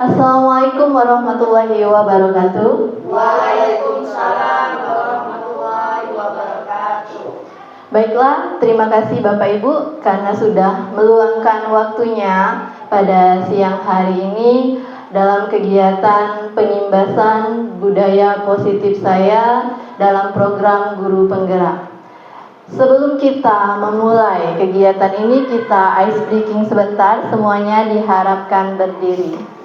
Assalamualaikum warahmatullahi wabarakatuh. Waalaikumsalam warahmatullahi wabarakatuh. Baiklah, terima kasih Bapak Ibu karena sudah meluangkan waktunya pada siang hari ini dalam kegiatan penimbasan budaya positif saya dalam program Guru Penggerak. Sebelum kita memulai kegiatan ini, kita ice breaking sebentar, semuanya diharapkan berdiri.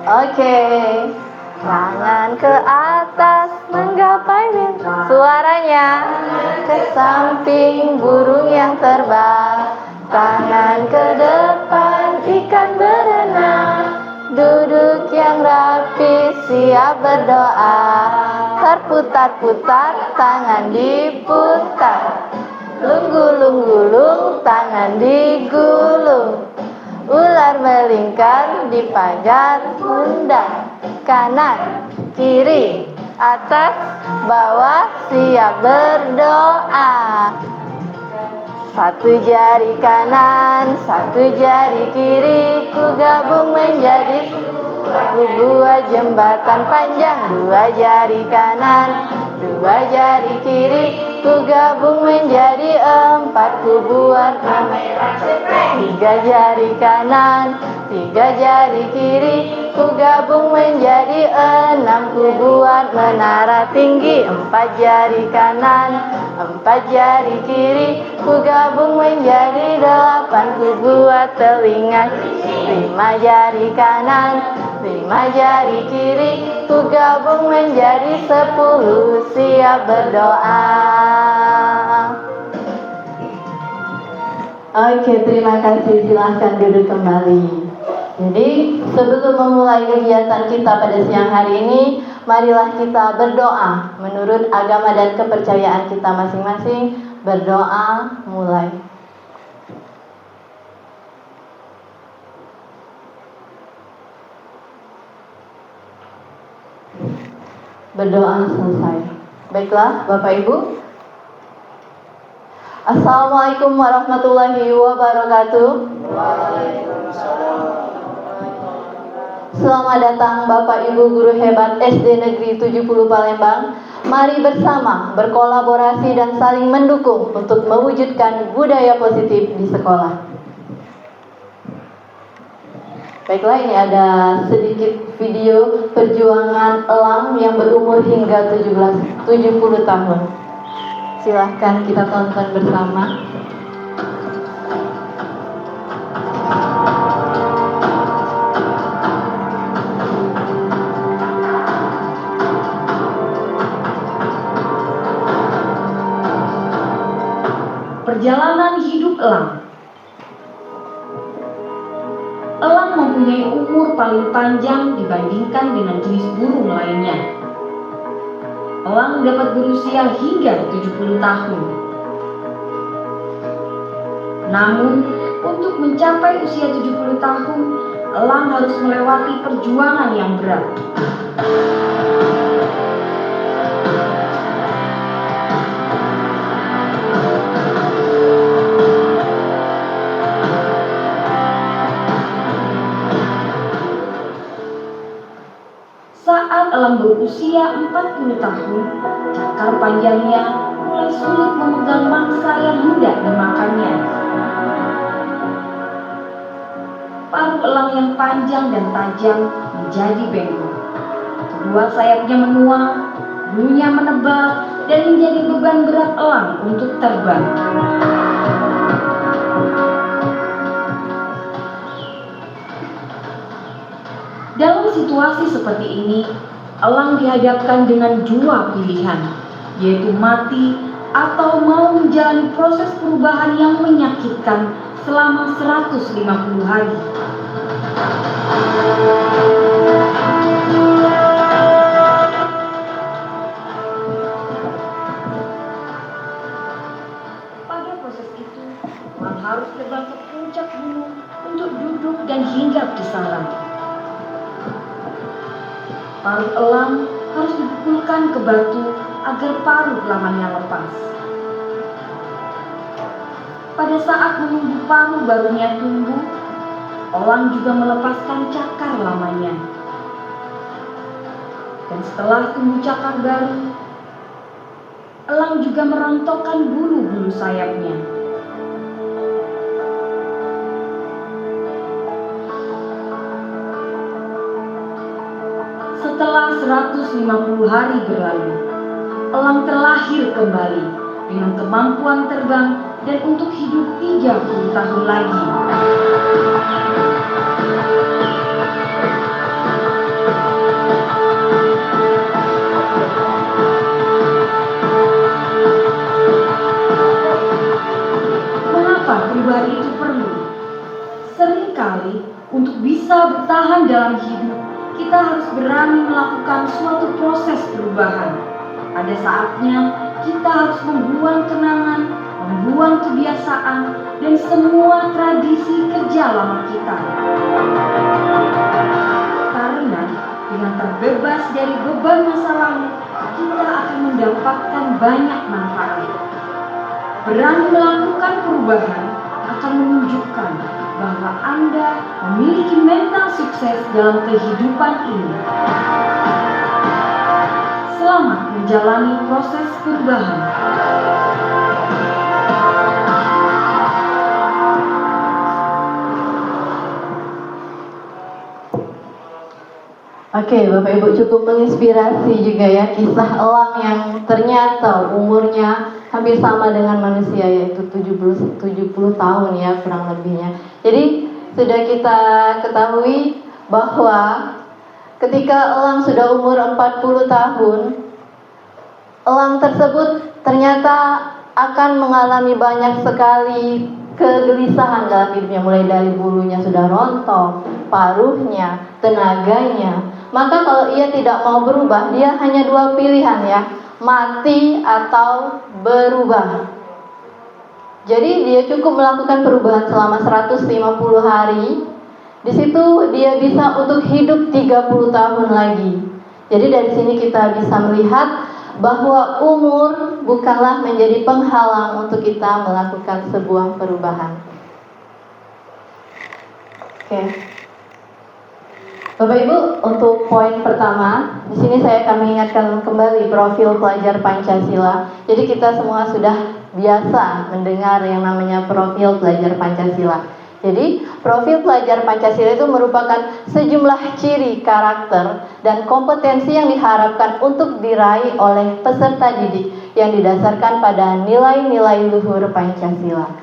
Oke, tangan ke atas menggapai bintang. Suaranya ke samping burung yang terbang. Tangan ke depan ikan berenang. Duduk yang rapi siap berdoa. Terputar-putar tangan diputar. Lunggulung-gulung tangan digulung. Ular melingkar di panjat pundak. Kanan, kiri, atas, bawah, siap berdoa. Satu jari kanan, satu jari kiri, ku gabung menjadi ku buat jembatan panjang. Dua jari kanan, dua jari kiri, ku gabung menjadi empat. Ku buat kamera cekrek. Tiga jari kanan, tiga jari kiri, ku gabung menjadi enam. Ku buat menara tinggi. Empat jari kanan, empat jari kiri, ku gabung menjadi delapan. Ku buat telinga. Lima jari kanan, lima jari kiri, ku gabung menjadi 10. Siap berdoa. Oke, terima kasih. Silahkan duduk kembali. Jadi, sebelum memulai kegiatan kita pada siang hari ini, marilah kita berdoa menurut agama dan kepercayaan kita masing-masing. Berdoa, mulai. Berdoa selesai. Baiklah, Bapak Ibu. Assalamualaikum warahmatullahi wabarakatuh. Selamat datang Bapak Ibu guru hebat SD Negeri 70 Palembang. Mari bersama berkolaborasi dan saling mendukung untuk mewujudkan budaya positif di sekolah. Baiklah, ini ada sedikit video perjuangan elang yang berumur hingga 70 tahun. Silahkan kita tonton bersama. Perjalanan hidup elang. Elang mempunyai umur paling panjang dibandingkan dengan jenis burung lainnya. Elang dapat berusia hingga 70 tahun. Namun, untuk mencapai usia 70 tahun, elang harus melewati perjuangan yang berat. Saat elang berusia 40 tahun, cakar panjangnya mulai sulit memegang mangsa yang hendak dimakannya. Paruh elang yang panjang dan tajam menjadi bengkok. Kedua sayapnya menua, bulunya menebal, dan menjadi beban berat elang untuk terbang. Dalam situasi seperti ini, elang dihadapkan dengan dua pilihan, yaitu mati atau mau menjalani proses perubahan yang menyakitkan selama 150 hari. Pada proses itu, elang harus terbang ke puncak gunung untuk duduk dan hinggap di sarang. Paruh elang harus dipukulkan ke batu agar parut lamanya lepas. Pada saat menunggu paruh barunya tumbuh, elang juga melepaskan cakar lamanya. Dan setelah tumbuh cakar baru, elang juga merontokkan bulu-bulu sayapnya. Setelah 150 hari berlalu, elang terlahir kembali dengan kemampuan terbang dan untuk hidup 30 tahun lagi. Mengapa perubahan itu perlu? Seringkali untuk bisa bertahan dalam hidup, kita harus berani melakukan suatu proses perubahan. Ada saatnya kita harus membuang kenangan, membuang kebiasaan, dan semua tradisi kerja lama kita. Karena dengan terbebas dari beban masa lalu, kita akan mendapatkan banyak manfaat. Berani melakukan perubahan akan menunjukkan bahwa Anda memiliki mental sukses dalam kehidupan ini. Selamat menjalani proses perubahan. Oke, Bapak Ibu, cukup menginspirasi juga ya kisah elang yang ternyata umurnya hampir sama dengan manusia, yaitu 70 tahun ya kurang lebihnya. Jadi sudah kita ketahui bahwa ketika elang sudah umur 40 tahun, elang tersebut ternyata akan mengalami banyak sekali kegelisahan dalam hidupnya, mulai dari bulunya sudah rontok, paruhnya, tenaganya. Maka kalau ia tidak mau berubah, dia hanya dua pilihan ya, mati atau berubah. Jadi dia cukup melakukan perubahan selama 150 hari. Di situ dia bisa untuk hidup 30 tahun lagi. Jadi dari sini kita bisa melihat bahwa umur bukanlah menjadi penghalang untuk kita melakukan sebuah perubahan. Oke. Bapak Ibu, untuk poin pertama, di sini saya akan mengingatkan kembali profil pelajar Pancasila. Jadi kita semua sudah biasa mendengar yang namanya profil pelajar Pancasila. Jadi profil pelajar Pancasila itu merupakan sejumlah ciri karakter dan kompetensi yang diharapkan untuk diraih oleh peserta didik yang didasarkan pada nilai-nilai luhur Pancasila.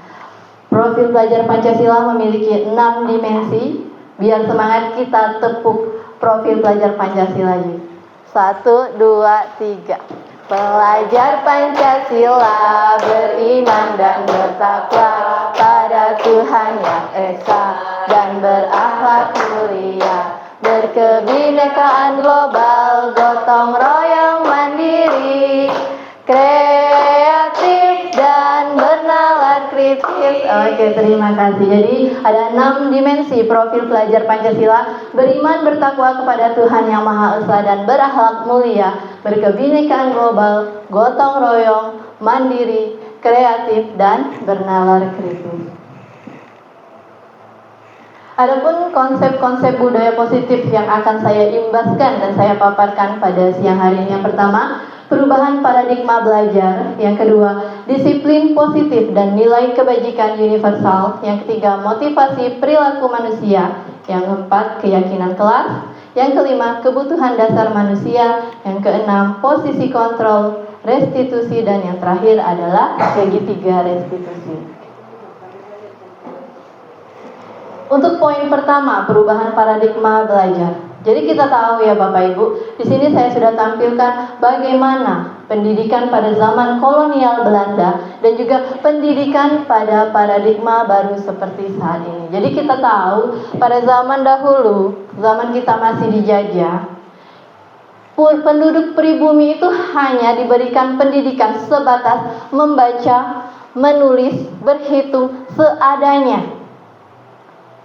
Profil pelajar Pancasila memiliki 6 dimensi. Biar semangat, kita tepuk profil pelajar Pancasila. 1, 2, 3. Pelajar Pancasila beriman dan bertakwa pada Tuhan Yang Esa dan berakhlak mulia, berkebinekaan global, gotong royong mandiri, kreatif dan bernalar kritis. Oke, terima kasih. Jadi ada 6 dimensi profil pelajar Pancasila: beriman bertakwa kepada Tuhan Yang Maha Esa dan berakhlak mulia, berkebinekaan global, gotong royong, mandiri, kreatif dan bernalar kritis. Adapun konsep-konsep budaya positif yang akan saya imbaskan dan saya paparkan pada siang hari ini: yang pertama, perubahan paradigma belajar; yang kedua, disiplin positif dan nilai kebajikan universal; yang ketiga, motivasi perilaku manusia; yang keempat, keyakinan kelas; yang kelima, kebutuhan dasar manusia; yang keenam, posisi kontrol, restitusi; dan yang terakhir adalah segitiga restitusi. Untuk poin pertama, perubahan paradigma belajar. Jadi kita tahu ya Bapak Ibu, di sini saya sudah tampilkan bagaimana pendidikan pada zaman kolonial Belanda dan juga pendidikan pada paradigma baru seperti saat ini. Jadi kita tahu pada zaman dahulu, zaman kita masih dijajah, penduduk pribumi itu hanya diberikan pendidikan sebatas membaca, menulis, berhitung seadanya.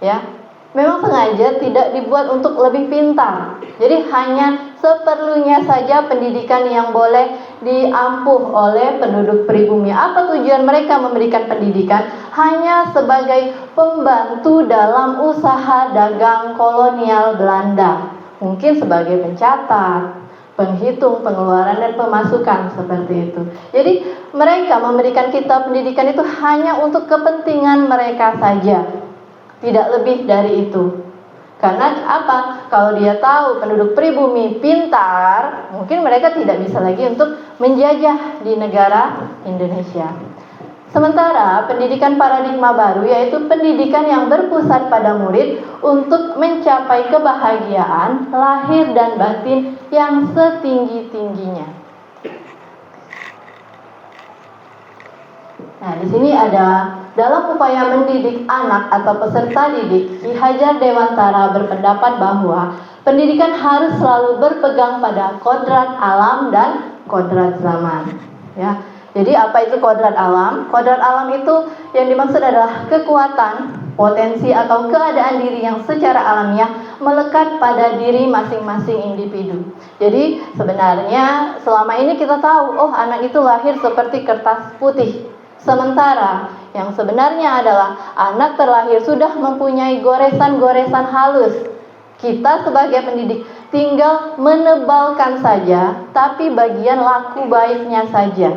Ya. memang sengaja tidak dibuat untuk lebih pintar. Jadi hanya seperlunya saja pendidikan yang boleh diampuh oleh penduduk pribumi. Apa tujuan mereka memberikan pendidikan? Hanya sebagai pembantu dalam usaha dagang kolonial Belanda. Mungkin sebagai pencatat, penghitung pengeluaran dan pemasukan, seperti itu. Jadi mereka memberikan kita pendidikan itu hanya untuk kepentingan mereka saja, tidak lebih dari itu. Karena apa? Kalau dia tahu penduduk pribumi pintar, mungkin mereka tidak bisa lagi untuk menjajah di negara Indonesia. Sementara pendidikan paradigma baru, yaitu pendidikan yang berpusat pada murid untuk mencapai kebahagiaan lahir dan batin yang setinggi-tingginya. Nah, di sini ada dalam upaya mendidik anak atau peserta didik, Ki Hajar Dewantara berpendapat bahwa pendidikan harus selalu berpegang pada kodrat alam dan kodrat zaman. Ya, jadi apa itu kodrat alam? Kodrat alam itu yang dimaksud adalah kekuatan, potensi atau keadaan diri yang secara alamiah melekat pada diri masing-masing individu. Jadi sebenarnya selama ini kita tahu, oh anak itu lahir seperti kertas putih. Sementara yang sebenarnya adalah anak terlahir sudah mempunyai goresan-goresan halus. Kita sebagai pendidik tinggal menebalkan saja, tapi bagian laku baiknya saja.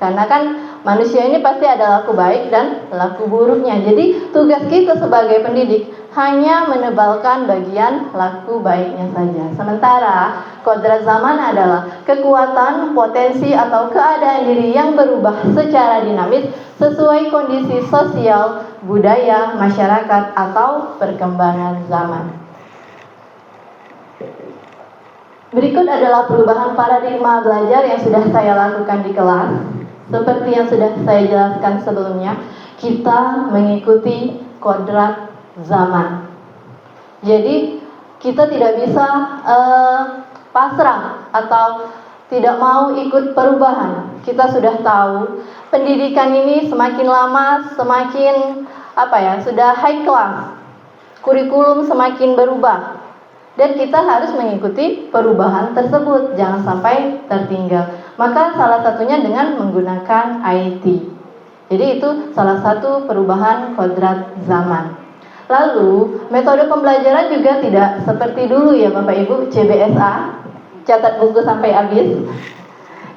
Karena kan manusia ini pasti ada laku baik dan laku buruknya. Jadi tugas kita sebagai pendidik hanya menebalkan bagian laku baiknya saja. Sementara kodrat zaman adalah kekuatan, potensi atau keadaan diri yang berubah secara dinamis sesuai kondisi sosial, budaya, masyarakat atau perkembangan zaman. Berikut adalah perubahan paradigma belajar yang sudah saya lakukan di kelas. Seperti yang sudah saya jelaskan sebelumnya, kita mengikuti kodrat zaman. Jadi kita tidak bisa pasrah atau tidak mau ikut perubahan. Kita sudah tahu pendidikan ini semakin lama semakin sudah high class. Kurikulum semakin berubah. Dan kita harus mengikuti perubahan tersebut, jangan sampai tertinggal. Maka salah satunya dengan menggunakan IT. Jadi itu salah satu perubahan kodrat zaman. Lalu metode pembelajaran juga tidak seperti dulu ya Bapak Ibu, CBSA, catat buku sampai habis.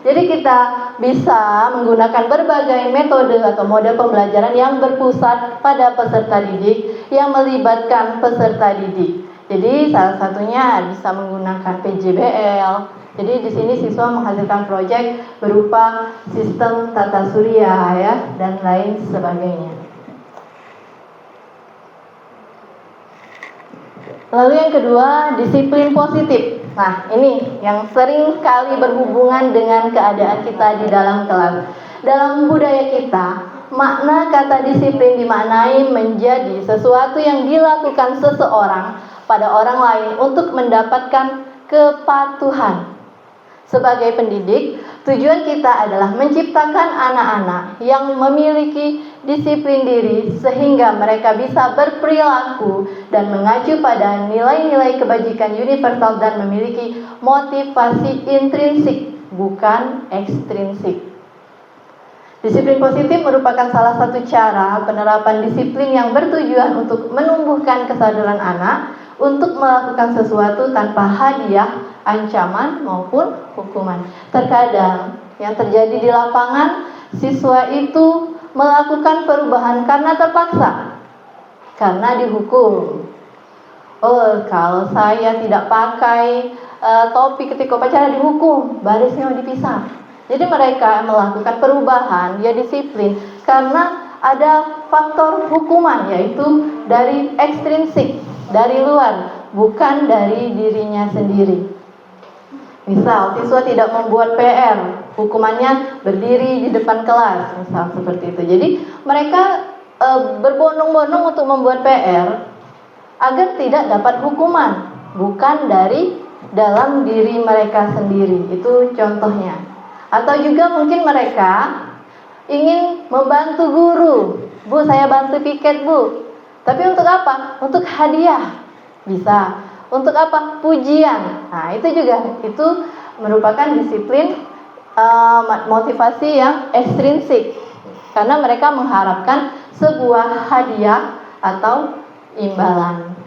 Jadi kita bisa menggunakan berbagai metode atau mode pembelajaran yang berpusat pada peserta didik, yang melibatkan peserta didik. Jadi salah satunya bisa menggunakan PJBL. Jadi di sini siswa menghasilkan proyek berupa sistem tata surya ya dan lain sebagainya. Lalu yang kedua, disiplin positif. Nah, ini yang sering kali berhubungan dengan keadaan kita di dalam kelas. Dalam budaya kita, makna kata disiplin dimaknai menjadi sesuatu yang dilakukan seseorang pada orang lain untuk mendapatkan kepatuhan. Sebagai pendidik, tujuan kita adalah menciptakan anak-anak yang memiliki disiplin diri sehingga mereka bisa berperilaku dan mengacu pada nilai-nilai kebajikan universal dan memiliki motivasi intrinsik, bukan ekstrinsik. Disiplin positif merupakan salah satu cara penerapan disiplin yang bertujuan untuk menumbuhkan kesadaran anak untuk melakukan sesuatu tanpa hadiah, ancaman maupun hukuman. Terkadang yang terjadi di lapangan, siswa itu melakukan perubahan karena terpaksa, karena dihukum. Oh, kalau saya tidak pakai topi ketika upacara dihukum, barisnya dipisah. Jadi mereka melakukan perubahan, ya disiplin, karena ada faktor hukuman, yaitu dari ekstrinsik, dari luar, bukan dari dirinya sendiri. Misal, siswa tidak membuat PR, hukumannya berdiri di depan kelas, misal seperti itu. Jadi mereka berbondong-bondong untuk membuat PR agar tidak dapat hukuman, bukan dari dalam diri mereka sendiri. Itu contohnya. Atau juga mungkin mereka ingin membantu guru. Bu, saya bantu piket, Bu. Tapi untuk apa? Untuk hadiah. Bisa. Untuk apa? Pujian. Nah, itu juga merupakan disiplin motivasi yang ekstrinsik. Karena mereka mengharapkan sebuah hadiah atau imbalan.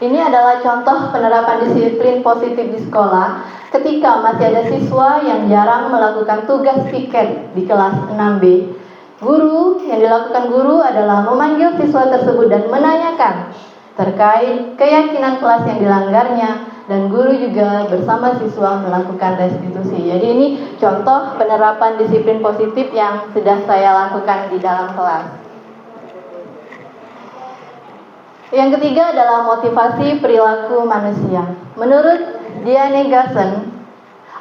Ini adalah contoh penerapan disiplin positif di sekolah ketika masih ada siswa yang jarang melakukan tugas piket di kelas 6B. Yang dilakukan guru adalah memanggil siswa tersebut dan menanyakan terkait keyakinan kelas yang dilanggarnya, dan guru juga bersama siswa melakukan restitusi. Jadi ini contoh penerapan disiplin positif yang sudah saya lakukan di dalam kelas. Yang ketiga adalah motivasi perilaku manusia. Menurut Diane Garson,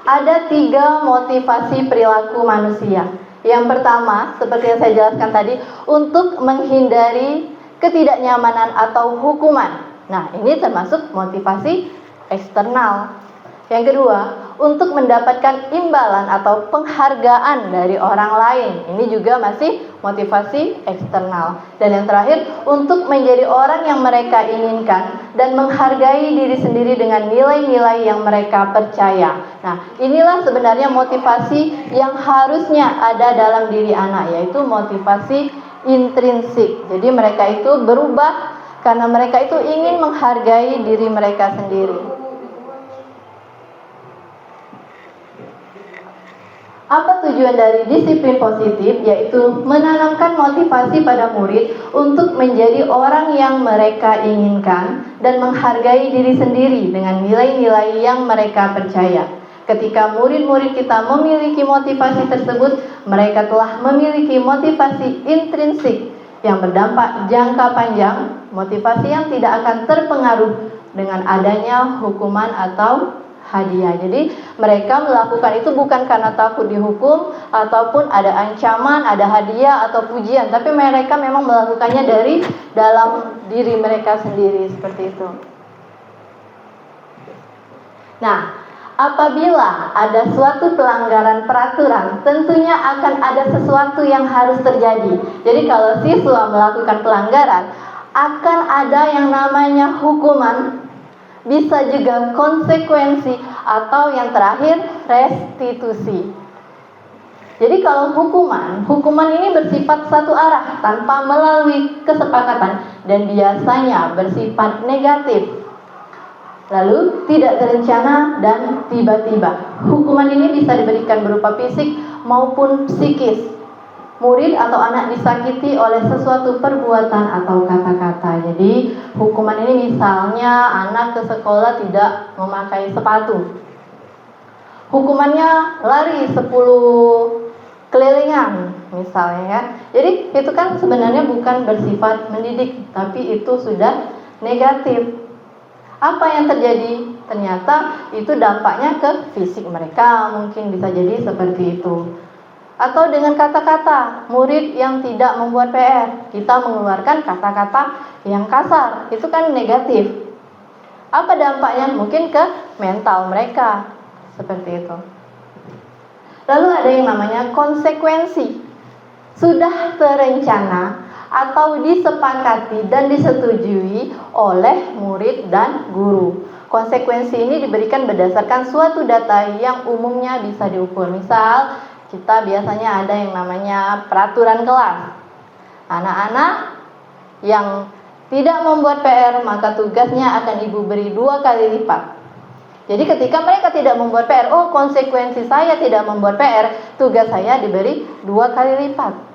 ada 3 motivasi perilaku manusia. Yang pertama, seperti yang saya jelaskan tadi, untuk menghindari ketidaknyamanan atau hukuman. Nah, ini termasuk motivasi eksternal. Yang kedua, untuk mendapatkan imbalan atau penghargaan dari orang lain. Ini juga masih motivasi eksternal. Dan yang terakhir, untuk menjadi orang yang mereka inginkan dan menghargai diri sendiri dengan nilai-nilai yang mereka percaya. Nah, inilah sebenarnya motivasi yang harusnya ada dalam diri anak, yaitu motivasi intrinsik. Jadi mereka itu berubah karena mereka itu ingin menghargai diri mereka sendiri. Apa tujuan dari disiplin positif? Yaitu menanamkan motivasi pada murid untuk menjadi orang yang mereka inginkan dan menghargai diri sendiri dengan nilai-nilai yang mereka percaya. Ketika murid-murid kita memiliki motivasi tersebut, mereka telah memiliki motivasi intrinsik yang berdampak jangka panjang, motivasi yang tidak akan terpengaruh dengan adanya hukuman atau hadiah. Jadi mereka melakukan itu bukan karena takut dihukum ataupun ada ancaman, ada hadiah atau pujian, tapi mereka memang melakukannya dari dalam diri mereka sendiri, seperti itu. Nah, apabila ada suatu pelanggaran peraturan, tentunya akan ada sesuatu yang harus terjadi. Jadi kalau siswa melakukan pelanggaran, akan ada yang namanya hukuman, bisa juga konsekuensi, atau yang terakhir restitusi. Jadi kalau hukuman ini bersifat satu arah tanpa melalui kesepakatan dan biasanya bersifat negatif, lalu tidak terencana dan tiba-tiba. Hukuman ini bisa diberikan berupa fisik maupun psikis. Murid atau anak disakiti oleh sesuatu perbuatan atau kata-kata. Jadi hukuman ini misalnya anak ke sekolah tidak memakai sepatu, hukumannya lari 10 kelilingan misalnya ya. Jadi itu kan sebenarnya bukan bersifat mendidik, tapi itu sudah negatif. Apa yang terjadi? Ternyata itu dampaknya ke fisik mereka, mungkin bisa jadi seperti itu. Atau dengan kata-kata, murid yang tidak membuat PR, kita mengeluarkan kata-kata yang kasar, itu kan negatif. Apa dampaknya? Mungkin ke mental mereka, seperti itu. Lalu ada yang namanya konsekuensi. Sudah terencana atau disepakati dan disetujui oleh murid dan guru. Konsekuensi ini diberikan berdasarkan suatu data yang umumnya bisa diukur. Misal, kita biasanya ada yang namanya peraturan kelas. Anak-anak yang tidak membuat PR, maka tugasnya akan ibu beri 2 kali lipat. Jadi ketika mereka tidak membuat PR, konsekuensi saya tidak membuat PR, tugas saya diberi 2 kali lipat.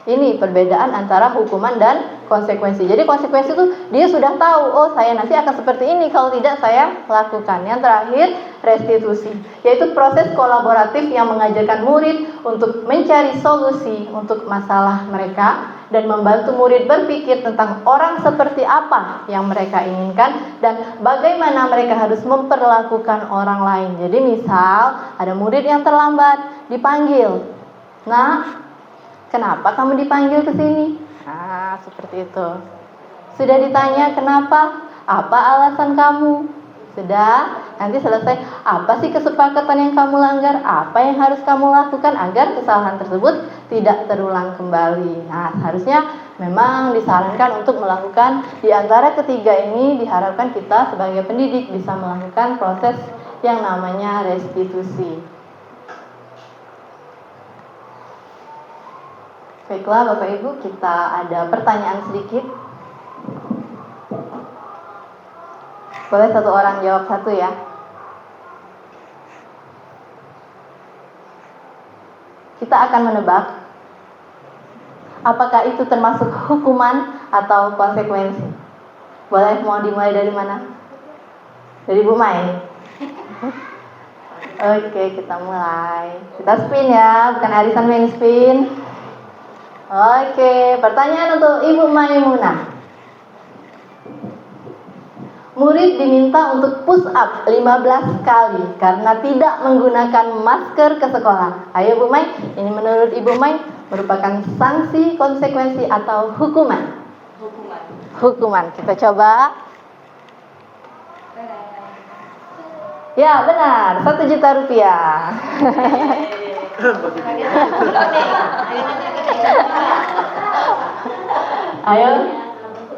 Ini perbedaan antara hukuman dan konsekuensi. Jadi konsekuensi itu dia sudah tahu, saya nanti akan seperti ini, kalau tidak saya lakukan. Yang terakhir, restitusi, yaitu proses kolaboratif yang mengajarkan murid untuk mencari solusi untuk masalah mereka dan membantu murid berpikir tentang orang seperti apa yang mereka inginkan dan bagaimana mereka harus memperlakukan orang lain. Jadi misal ada murid yang terlambat, dipanggil. Nah, kenapa kamu dipanggil ke sini? Seperti itu. Sudah ditanya kenapa? Apa alasan kamu? Sudah, nanti selesai. Apa sih kesepakatan yang kamu langgar? Apa yang harus kamu lakukan agar kesalahan tersebut tidak terulang kembali? Nah, harusnya memang disarankan untuk melakukan di antara ketiga ini. Diharapkan kita sebagai pendidik bisa melakukan proses yang namanya restitusi. Baiklah Bapak Ibu, kita ada pertanyaan sedikit. Boleh satu orang jawab satu ya. Kita akan menebak apakah itu termasuk hukuman atau konsekuensi. Boleh, mau dimulai dari mana? Dari Bu Mai. Oke, kita mulai. Kita spin ya, bukan arisan main spin. Oke, pertanyaan untuk Ibu Maimunah. Murid diminta untuk push up 15 kali karena tidak menggunakan masker ke sekolah. Ayo Bu Mai, ini menurut Ibu Mai merupakan sanksi, konsekuensi atau hukuman? Hukuman. Kita coba. Ya benar, 1 juta rupiah. Ayo.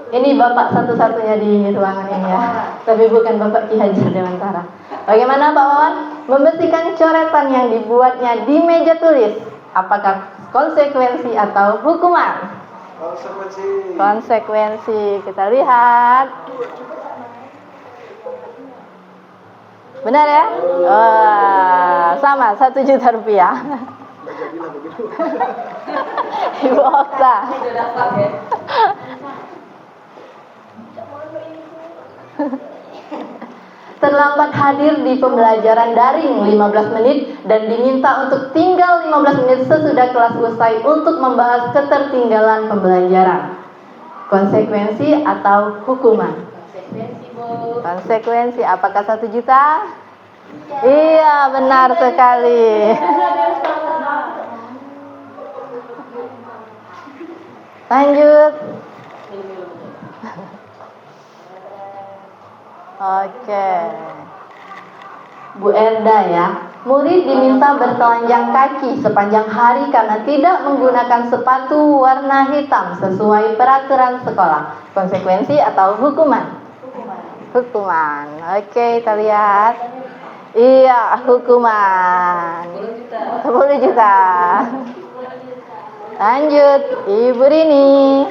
Ini Bapak satu-satunya di ruangan ini ya. Tapi bukan Bapak Ki Hajar Dewantara. Bagaimana Pak Wawan? Membersihkan coretan yang dibuatnya di meja tulis. Apakah konsekuensi atau hukuman? Konsekuensi. Konsekuensi. Kita lihat. Benar ya? Sama, 1 juta rupiah. Ibu Okta. Terlambat hadir di pembelajaran daring 15 menit dan diminta untuk tinggal 15 menit sesudah kelas usai untuk membahas ketertinggalan pembelajaran. Konsekuensi atau hukuman? Konsekuensi, Bu. Konsekuensi. Apakah 1 juta? Iya, benar sekali. Lanjut. Oke. Bu Erda ya. Murid diminta bertelanjang kaki sepanjang hari karena tidak menggunakan sepatu warna hitam sesuai peraturan sekolah. Konsekuensi atau hukuman? Hukuman. Oke, kita lihat. Iya, hukuman. 10 juta. Lanjut, Ibu Rini.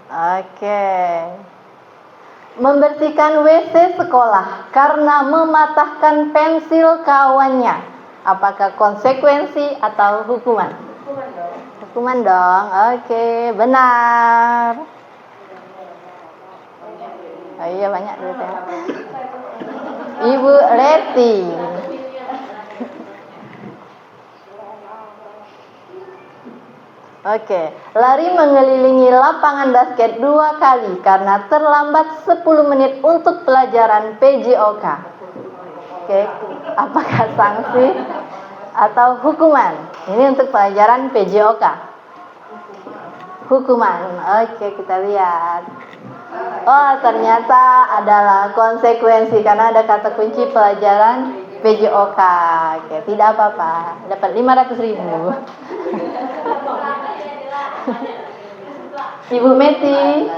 Oke. Membersihkan WC sekolah karena mematahkan pensil kawannya. Apakah konsekuensi atau hukuman? Hukuman dong. Oke, benar. Oh iya, banyak duitnya. Ibu Leti. Oke, lari mengelilingi lapangan basket 2 kali karena terlambat 10 menit untuk pelajaran PJOK. Oke, apakah sanksi atau hukuman? Ini untuk pelajaran PJOK. Hukuman. Oke, kita lihat. Oh, ternyata adalah konsekuensi karena ada kata kunci pelajaran PJOK. Oke, tidak apa-apa. Dapat 500.000. Ibu Meti,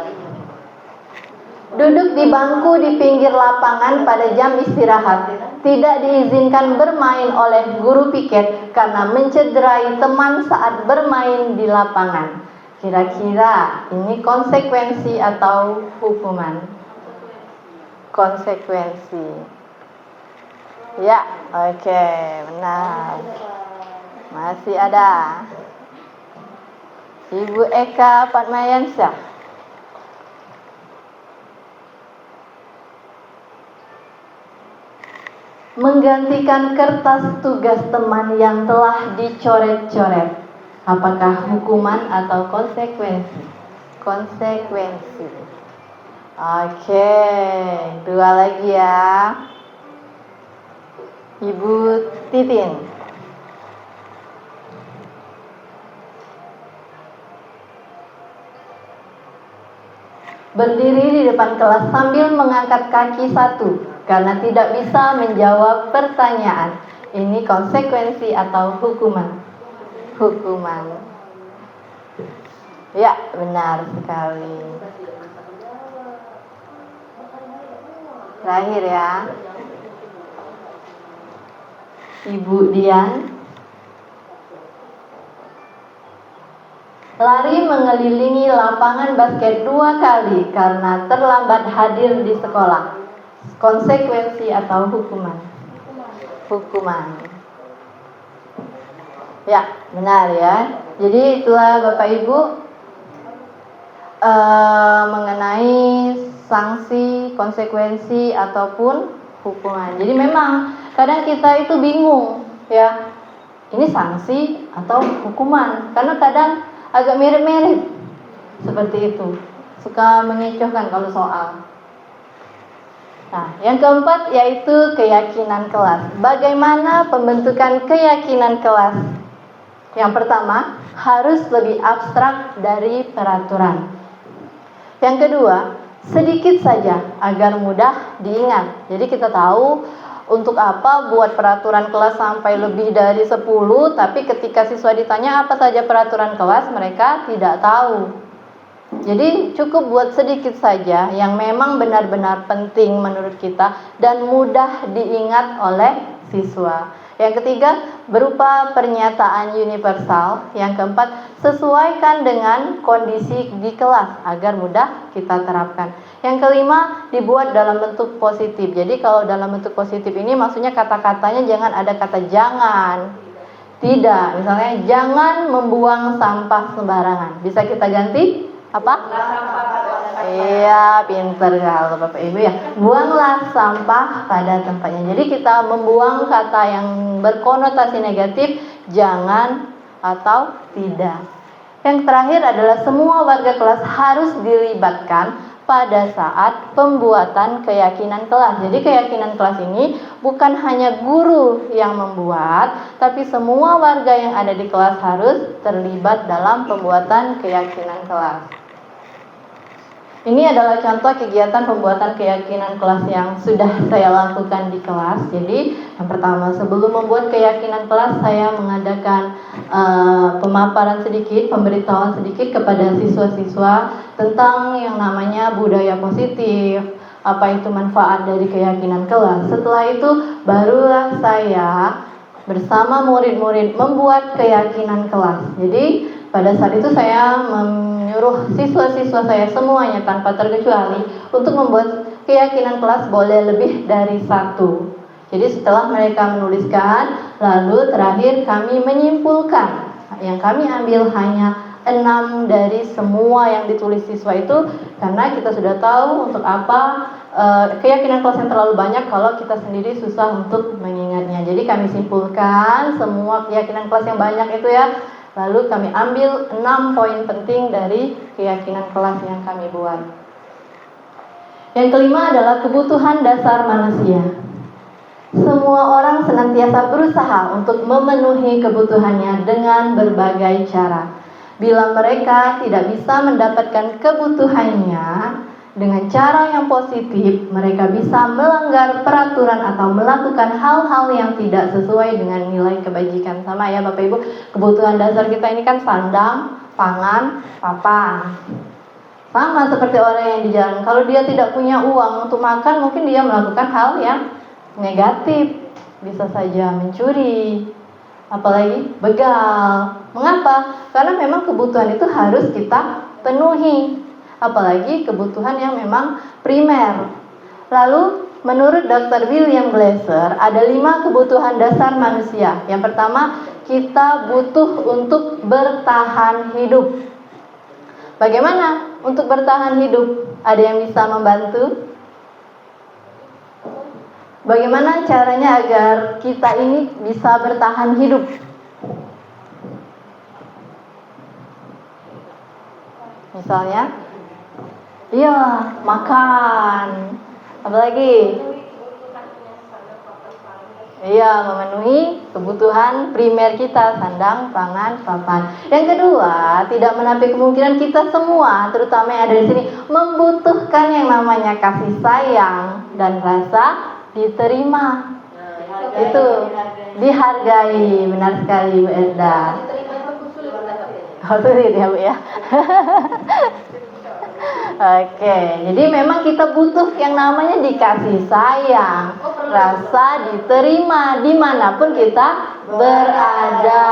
duduk di bangku di pinggir lapangan pada jam istirahat. Tidak diizinkan bermain oleh guru piket karena mencederai teman saat bermain di lapangan. Kira-kira ini konsekuensi atau hukuman? Konsekuensi. Ya, oke, benar. Masih ada. Ibu Eka Fatmayansyah. Menggantikan kertas tugas teman yang telah dicoret-coret. Apakah hukuman atau konsekuensi? Konsekuensi. Oke, 2 lagi ya. Ibu Titin. berdiri di depan kelas sambil mengangkat kaki satu karena tidak bisa menjawab pertanyaan. Ini konsekuensi atau hukuman? Hukuman. Ya, benar sekali. Terakhir ya, Ibu Dian. Lari mengelilingi lapangan basket 2 kali karena terlambat hadir di sekolah. Konsekuensi atau hukuman? Hukuman. Ya, benar ya. Jadi itulah Bapak Ibu mengenai sanksi, konsekuensi ataupun hukuman. Jadi memang kadang kita itu bingung ya, ini sanksi atau hukuman, karena kadang agak mirip-mirip seperti itu, suka mengecohkan kalau soal. Nah, yang keempat yaitu keyakinan kelas. Bagaimana pembentukan keyakinan kelas? Yang pertama, harus lebih abstrak dari peraturan. Yang kedua, sedikit saja agar mudah diingat. Jadi kita tahu untuk apa buat peraturan kelas sampai lebih dari 10, tapi ketika siswa ditanya apa saja peraturan kelas, mereka tidak tahu. Jadi cukup buat sedikit saja yang memang benar-benar penting menurut kita dan mudah diingat oleh siswa. Yang ketiga, berupa pernyataan universal. Yang keempat, sesuaikan dengan kondisi di kelas agar mudah kita terapkan. Yang kelima, dibuat dalam bentuk positif. Jadi kalau dalam bentuk positif ini maksudnya kata-katanya jangan ada kata jangan. Tidak, misalnya jangan membuang sampah sembarangan. Bisa kita ganti apa? Iya, pinter kalau Bapak Ibu ya. Buanglah sampah pada tempatnya. Jadi kita membuang kata yang berkonotasi negatif, jangan atau tidak. Yang terakhir adalah semua warga kelas harus dilibatkan pada saat pembuatan keyakinan kelas. Jadi keyakinan kelas ini bukan hanya guru yang membuat, tapi semua warga yang ada di kelas harus terlibat dalam pembuatan keyakinan kelas. Ini adalah contoh kegiatan pembuatan keyakinan kelas yang sudah saya lakukan di kelas. Jadi yang pertama, sebelum membuat keyakinan kelas, saya mengadakan pemaparan sedikit, pemberitahuan sedikit kepada siswa-siswa tentang yang namanya budaya positif, apa itu manfaat dari keyakinan kelas. Setelah itu barulah saya bersama murid-murid membuat keyakinan kelas. Jadi pada saat itu saya menyuruh siswa-siswa saya semuanya tanpa terkecuali untuk membuat keyakinan kelas boleh lebih dari 1. Jadi setelah mereka menuliskan, lalu terakhir kami menyimpulkan. Yang kami ambil hanya 6 dari semua yang ditulis siswa itu, karena kita sudah tahu untuk apa keyakinan kelas yang terlalu banyak kalau kita sendiri susah untuk mengingatnya. Jadi kami simpulkan semua keyakinan kelas yang banyak itu ya. Lalu kami ambil 6 poin penting dari keyakinan kelas yang kami buat. Yang kelima adalah kebutuhan dasar manusia. Semua orang senantiasa berusaha untuk memenuhi kebutuhannya dengan berbagai cara. Bila mereka tidak bisa mendapatkan kebutuhannya dengan cara yang positif, mereka bisa melanggar peraturan atau melakukan hal-hal yang tidak sesuai dengan nilai kebajikan. Sama ya Bapak Ibu, kebutuhan dasar kita ini kan sandang, pangan, papan. Sama seperti orang yang di jalan, kalau dia tidak punya uang untuk makan, mungkin dia melakukan hal yang negatif. Bisa saja mencuri, apalagi begal. Mengapa? Karena memang kebutuhan itu harus kita penuhi. Apalagi kebutuhan yang memang primer. Lalu menurut Dr. William Glasser ada 5 kebutuhan dasar manusia. Yang pertama, kita butuh untuk bertahan hidup. Bagaimana untuk bertahan hidup? Ada yang bisa membantu? Bagaimana caranya agar kita ini bisa bertahan hidup? Misalnya, iya, makan. Apalagi? Iya, memenuhi kebutuhan primer kita, sandang, pangan, papan. Yang kedua, tidak menampik kemungkinan kita semua, terutama yang ada di sini, membutuhkan yang namanya kasih sayang dan rasa diterima. Itu dihargai, benar sekali Bu Erda. Oh, sulit ya Bu ya. Oke, jadi memang kita butuh yang namanya dikasih sayang, rasa diterima dimanapun kita berada.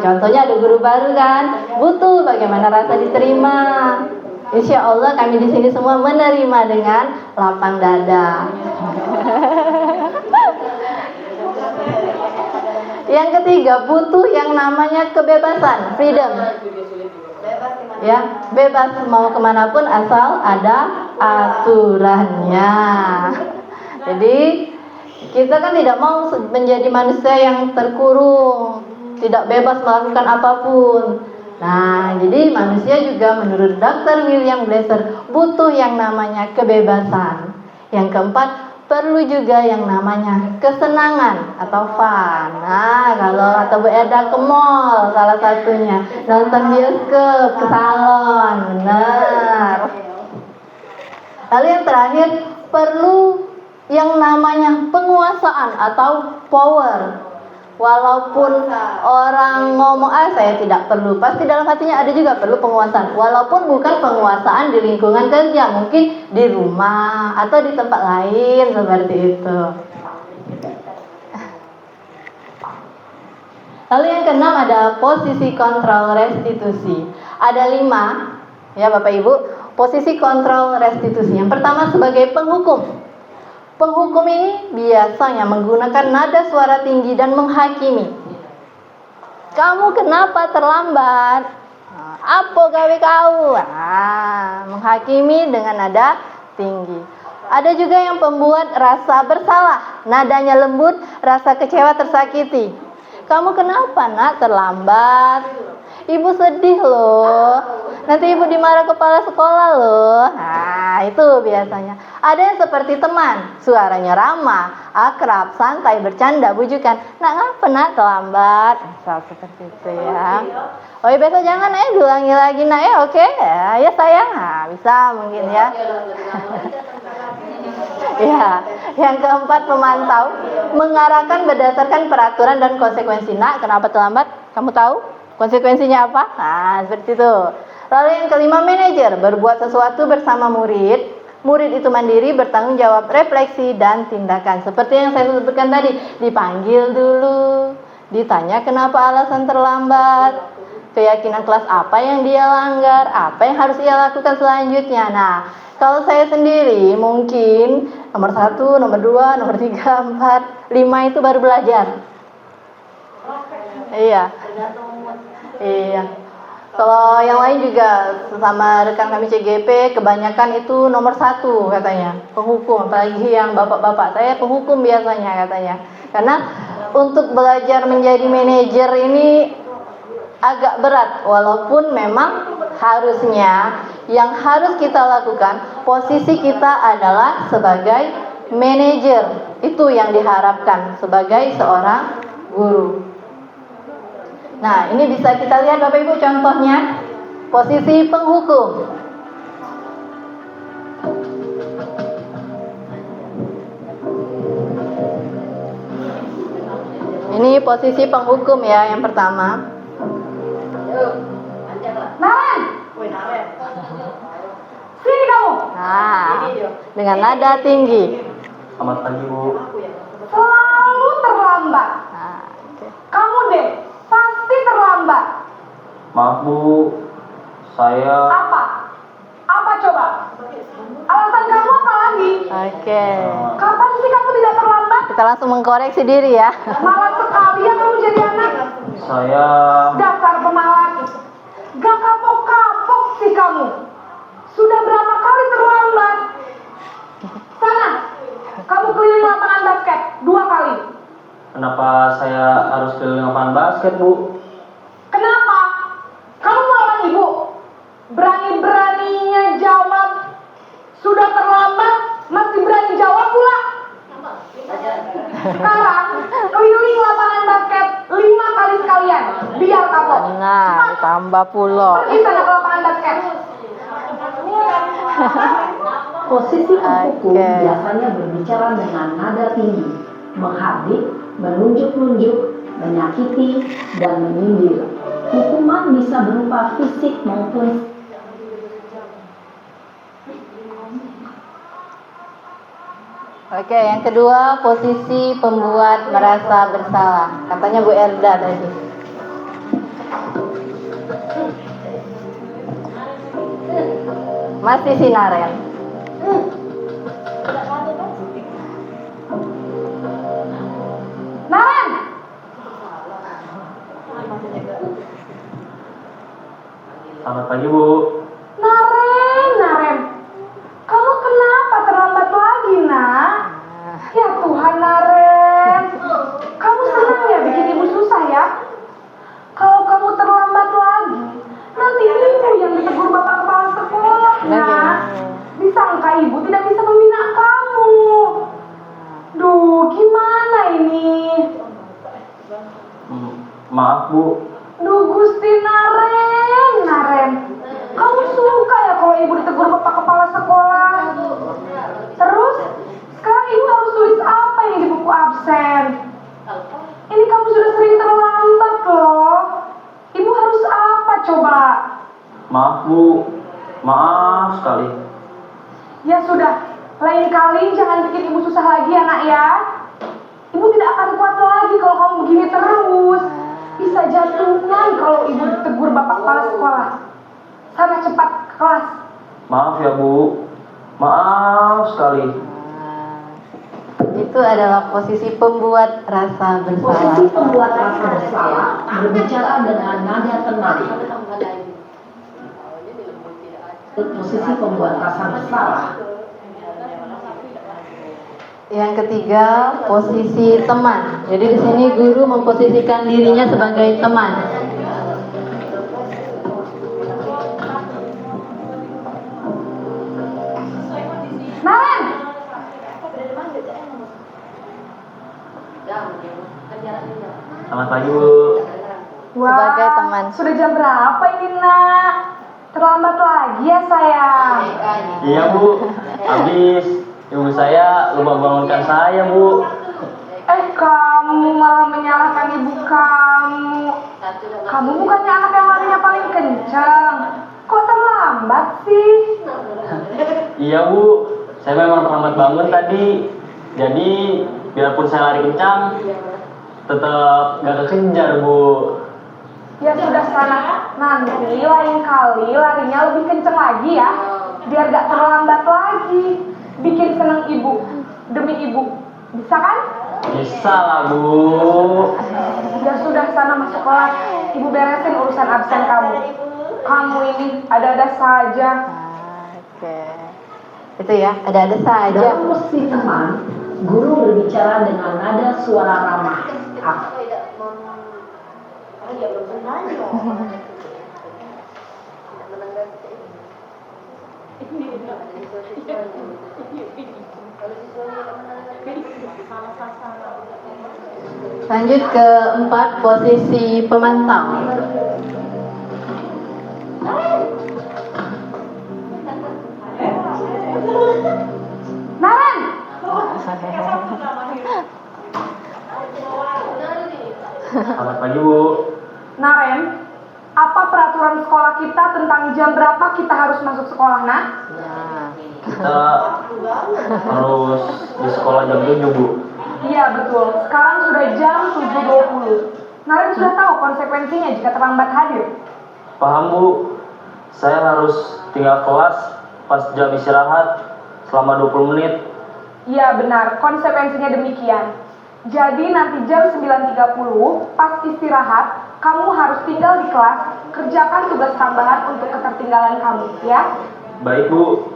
Contohnya ada guru baru kan, butuh bagaimana rasa diterima. Insya Allah kami di sini semua menerima dengan lapang dada. Yang ketiga, butuh yang namanya kebebasan, freedom. Ya, bebas mau kemanapun asal ada aturannya. Jadi kita kan tidak mau menjadi manusia yang terkurung, tidak bebas melakukan apapun. Nah, jadi manusia juga menurut Dr. William Glasser butuh yang namanya kebebasan. Yang keempat, perlu juga yang namanya kesenangan atau fun. Nah, kalau kata Bu Erda ke mall salah satunya, nonton bioskop, ke salon, benar. Lalu yang terakhir, perlu yang namanya penguasaan atau power. Walaupun orang ngomong, saya tidak perlu, pasti dalam hatinya ada juga perlu penguasaan. Walaupun bukan penguasaan di lingkungan kerja, mungkin di rumah atau di tempat lain seperti itu. Lalu yang keenam ada posisi kontrol restitusi. Ada 5, ya Bapak Ibu, posisi kontrol restitusi. Yang pertama sebagai penghukum. Penghukum ini biasanya menggunakan nada suara tinggi dan menghakimi. Kamu kenapa terlambat? Apa gawe kau? Menghakimi dengan nada tinggi. Ada juga yang pembuat rasa bersalah, nadanya lembut, rasa kecewa tersakiti. Kamu kenapa nak terlambat? Ibu sedih loh. Nanti ibu dimarah kepala sekolah loh. Nah, itu biasanya. Ada yang seperti teman, suaranya ramah, akrab, santai, bercanda, bujukan. Nak ngapa nak terlambat? Misal seperti itu ya. Oh ya besok jangan diulangi lagi nak oke? Ya sayang. Nah, bisa mungkin ya. Ya, yang keempat pemantau, mengarahkan berdasarkan peraturan dan konsekuensi. Nak, kenapa terlambat? Kamu tahu konsekuensinya apa? Nah, seperti itu. Lalu yang kelima, manajer, berbuat sesuatu bersama murid. Murid itu mandiri, bertanggung jawab, refleksi, dan tindakan. Seperti yang saya sebutkan tadi, dipanggil dulu, ditanya kenapa alasan terlambat, keyakinan kelas apa yang dia langgar, apa yang harus ia lakukan selanjutnya. Nah, kalau saya sendiri mungkin nomor 1, nomor 2, nomor 3, 4, 5 itu baru belajar. Iya. Kalau yang lain juga sesama rekan kami CGP kebanyakan itu nomor 1 katanya, penghukum. Apalagi yang bapak-bapak saya penghukum biasanya katanya. Karena untuk belajar menjadi manajer ini agak berat, walaupun memang harusnya yang harus kita lakukan, posisi kita adalah sebagai manajer. Itu yang diharapkan sebagai seorang guru. Nah, ini bisa kita lihat Bapak Ibu contohnya, posisi penghukum. Ini posisi penghukum ya, yang pertama. Naren! Sini kamu! Nah, dengan nada tinggi. Selamat pagi Bu. Selalu terlambat. Nah, okay. Kamu deh, pasti terlambat. Maaf Bu, saya Apa? Apa coba? Alasan kamu apa lagi? Oke. Kapan sih kamu tidak terlambat? Kita langsung mengkoreksi diri ya. Malas sekali ya kamu jadi anak. saya Dasar pemalas. Gak kapok-kapok sih kamu. Sudah berapa kali terlambat? Sana, kamu keliling lapangan basket 2 kali. kenapa saya harus keliling lapangan basket Bu? Kenapa? Kamu melawan ibu? Berani-beraninya jawab. Sudah terlambat, masih berani jawab pula. Sekarang, Tambah pulau. Pergi sana ke lapangan basket. Posisi kuku Oke. biasanya berbicara dengan nada tinggi, menghardik, menunjuk-nunjuk, menyakiti, dan menyindir. Hukuman bisa berupa fisik maupun Oke, yang kedua posisi pembuat merasa bersalah. Katanya Bu Erda tadi. Masih Sinaren. Naren, Selamat pagi, Bu. Naren, kamu kenapa terlambat lagi, nak? Ya Tuhan, Naren, kamu senang ya bikin ibu susah ya? Kalau kamu terlambat lagi, nanti ibu yang ditegur bapak kepala sekolah, nak. Disangka ibu tidak bisa membina kamu. Duh, gimana ini? Maaf, Bu. Duh, Gusti Naren, kamu suka ya kalau ibu ditegur bapak kepala sekolah? Terus, sekarang ibu harus tulis apa ini di buku absen? Ini kamu sudah sering terlambat loh. Ibu harus apa coba? Maaf, Bu. Maaf sekali. Ya sudah, lain kali jangan bikin ibu susah lagi ya nak ya. Ibu tidak akan kuat lagi kalau kamu begini terus. Bisa jantungan kalau ibu ditegur bapak kepala sekolah. Sana cepat ke kelas. Maaf ya, Bu. Maaf sekali. Itu adalah posisi pembuat rasa bersalah. posisi pembuat rasa bersalah, berbicara dengan nada tenang. Posisi pembuat rasa bersalah. Yang ketiga, posisi teman. Jadi di sini guru memposisikan dirinya sebagai teman. Naren, Selamat pagi, Bu. Sebagai teman. Sudah jam berapa ini nak? Terlambat lagi ya sayang. Iya, Bu. Habis ibu saya lupa bangunkan saya, Bu. Kamu malah menyalahkan ibu kamu. Kamu bukannya anak yang larinya paling kencang. Kok terlambat sih? Iya, Bu. Saya memang terlambat bangun tadi. Jadi, biarpun saya lari kencang, tetap gak kekejar, Bu. Ya sudah sana, nanti lain kali larinya lebih kenceng lagi ya. Biar gak terlambat lagi. Bikin seneng ibu, demi ibu. Bisa kan? Bisa lah, Bu. Ya sudah sana masuk kelas. Ibu beresin urusan absen kamu. Kamu ini ada-ada saja. Oke. Itu ya, ada saja. Dalam posisi teman, guru berbicara dengan nada suara ramah. Lanjut ke 4, posisi pemantau. Naren, Selamat pagi, Bu. Naren, apa peraturan sekolah kita tentang jam berapa kita harus masuk sekolah, nak? Nah, Kita harus di sekolah jam 7, Bu. Iya betul, sekarang sudah jam 7.20. Naren sudah tahu konsekuensinya jika terlambat hadir. Paham, Bu. Saya harus tinggal kelas pas jam istirahat selama 20 menit. Iya benar, konsekuensinya demikian. Jadi nanti jam 9.30 pas istirahat, kamu harus tinggal di kelas, kerjakan tugas tambahan untuk ketertinggalan kamu, ya. Baik, Bu.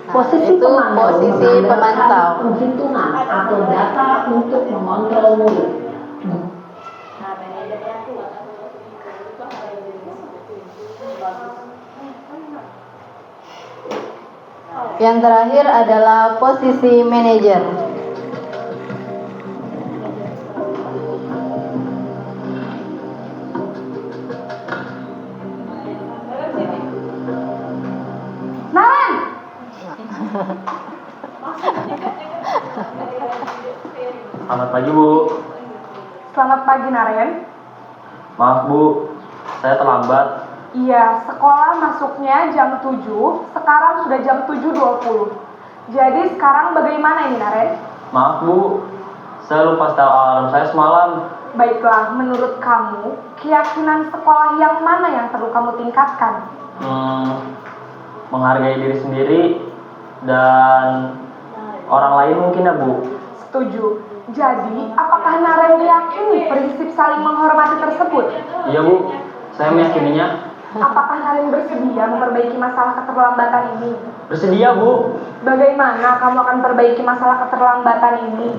Posisi itu pemantau posisi mengandalkan pemantau. penghitungan atau data untuk mengontrol mulut. Yang terakhir adalah posisi manajer. Selamat pagi, Bu. Selamat pagi, Naren. Maaf, Bu. Saya terlambat. Iya, sekolah masuknya jam 7, sekarang sudah jam 7.20. Jadi sekarang bagaimana ini, Naren? Maaf, Bu. Saya lupa setel alarm saya semalam. Baiklah, menurut kamu, keyakinan sekolah yang mana yang perlu kamu tingkatkan? Menghargai diri sendiri dan orang lain mungkin ya, Bu. Setuju. Jadi, apakah Naren meyakini prinsip saling menghormati tersebut? Iya, Bu. Saya meyakininya. Apakah Naren bersedia memperbaiki masalah keterlambatan ini? Bersedia, Bu. Bagaimana kamu akan perbaiki masalah keterlambatan ini?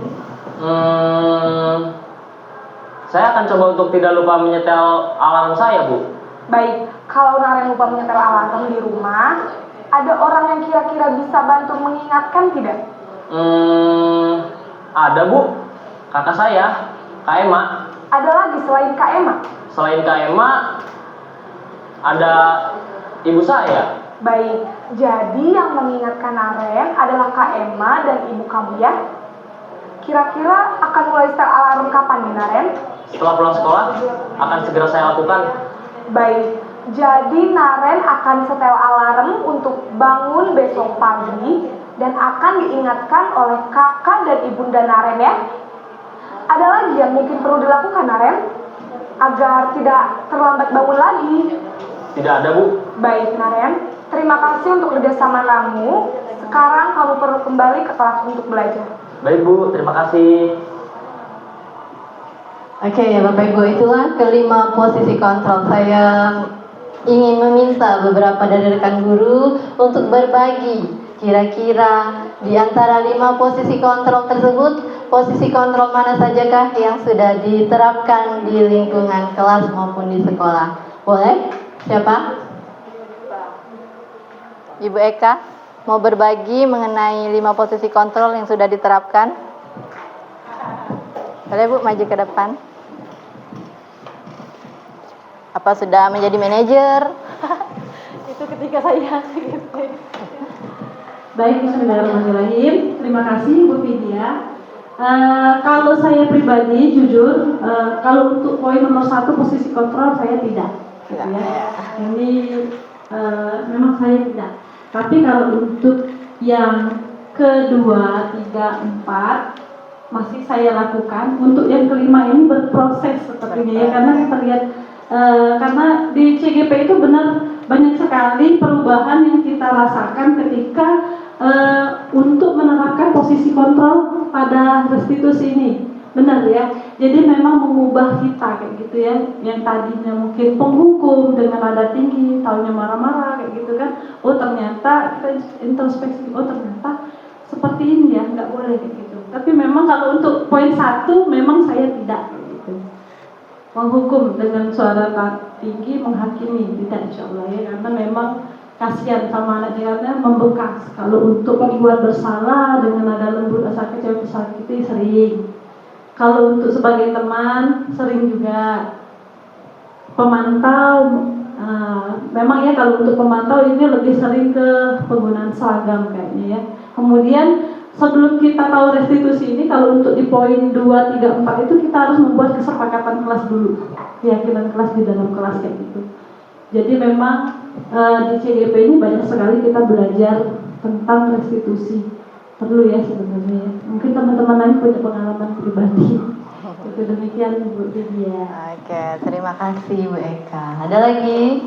Saya akan coba untuk tidak lupa menyetel alarm saya, Bu. Baik, kalau Naren lupa menyetel alarm di rumah, ada orang yang kira-kira bisa bantu mengingatkan tidak? Ada, Bu. Kakak saya, Kak Emma. Ada lagi selain Kak Emma? Selain Kak Emma, ada ibu saya. Baik, jadi yang mengingatkan Naren adalah Kak Emma dan ibu kamu ya? Kira-kira akan mulai setel alarm kapan nih, Naren? Setelah pulang sekolah, akan segera saya lakukan. Baik, jadi Naren akan setel alarm untuk bangun besok pagi dan akan diingatkan oleh kakak dan ibunda Naren ya. Ada lagi yang mungkin perlu dilakukan, Naren, agar tidak terlambat bangun lagi? Tidak ada, Bu. Baik, Naren, terima kasih untuk kerjasama kamu. Sekarang kamu perlu kembali ke kelas untuk belajar. Baik, Bu. Terima kasih. Oke, Bapak Ibu, itulah kelima posisi kontrol. Saya ingin meminta beberapa dari rekan guru untuk berbagi kira-kira di antara 5 posisi kontrol tersebut, posisi kontrol mana sajakah yang sudah diterapkan di lingkungan kelas maupun di sekolah. Boleh? Siapa? Ibu Eka mau berbagi mengenai 5 posisi kontrol yang sudah diterapkan. Boleh, Bu, maju ke depan. Apa sudah menjadi manajer? Itu ketika saya gitu. Baik, bismillahirrahmanirrahim. Terima kasih Bu Vidya. Kalau saya pribadi jujur, kalau untuk poin nomor 1 posisi kontrol saya tidak. Gitu ya. Ini memang saya tidak. Tapi kalau untuk yang kedua, 3, 4 masih saya lakukan. Untuk yang kelima ini berproses sepertinya ya, karena kita lihat karena di CGP itu benar banyak sekali perubahan yang kita rasakan ketika untuk menerapkan posisi kontrol pada restitusi ini. Benar ya, jadi memang mengubah kita kayak gitu ya, yang tadinya mungkin penghukum dengan nada tinggi, taunya marah-marah kayak gitu kan. Oh ternyata kita introspeksi, oh ternyata seperti ini ya, nggak boleh kayak gitu. Tapi memang kalau untuk poin 1 memang saya tidak kayak gitu. Menghukum dengan suara tinggi, menghakimi tidak, insya Allah ya, karena memang kasihan sama anak-anaknya, membekas. Kalau untuk membuat bersalah dengan nada lembut, asal kecewa, disakiti sering. Kalau untuk sebagai teman sering juga. Pemantau, memang ya kalau untuk pemantau ini lebih sering ke penggunaan seragam kayaknya ya. Kemudian sebelum kita tahu restitusi ini, kalau untuk di poin 2, 3, 4 itu kita harus membuat kesepakatan kelas dulu, keyakinan kelas di dalam kelas kayak gitu. Jadi memang di CGP ini banyak sekali kita belajar tentang restitusi. Perlu ya sebenarnya ya. Mungkin teman-teman lain punya pengalaman pribadi. Itu demikian Bu Vidya. Oke, terima kasih Bu Eka. Ada lagi?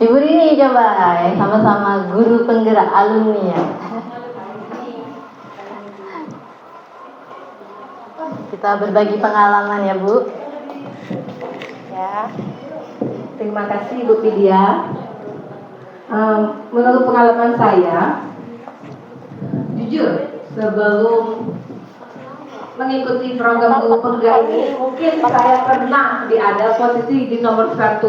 Ibu Rini coba, ya, sama-sama guru penggerak alumni ya. Kita berbagi pengalaman ya Bu. Ya, terima kasih Bu Vidya. Menurut pengalaman saya, jujur sebelum mengikuti program guru penggerak ini, mungkin saya pernah ada posisi di nomor 1.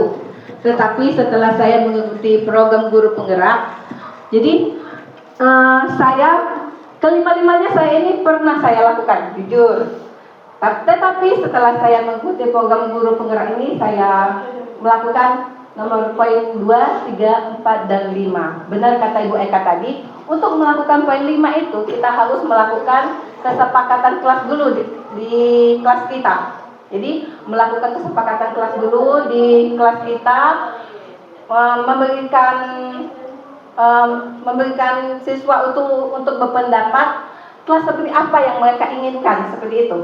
Tetapi setelah saya mengikuti program guru penggerak, jadi saya kelima-limanya saya ini pernah saya lakukan, jujur. Tetapi setelah saya mengikuti program guru penggerak ini, saya melakukan nomor poin 2, 3, 4, dan 5. Benar kata Ibu Eka tadi, untuk melakukan poin 5 itu kita harus melakukan kesepakatan kelas dulu di kelas kita. Jadi melakukan kesepakatan kelas dulu di kelas kita, memberikan siswa untuk berpendapat kelas seperti apa yang mereka inginkan, seperti itu.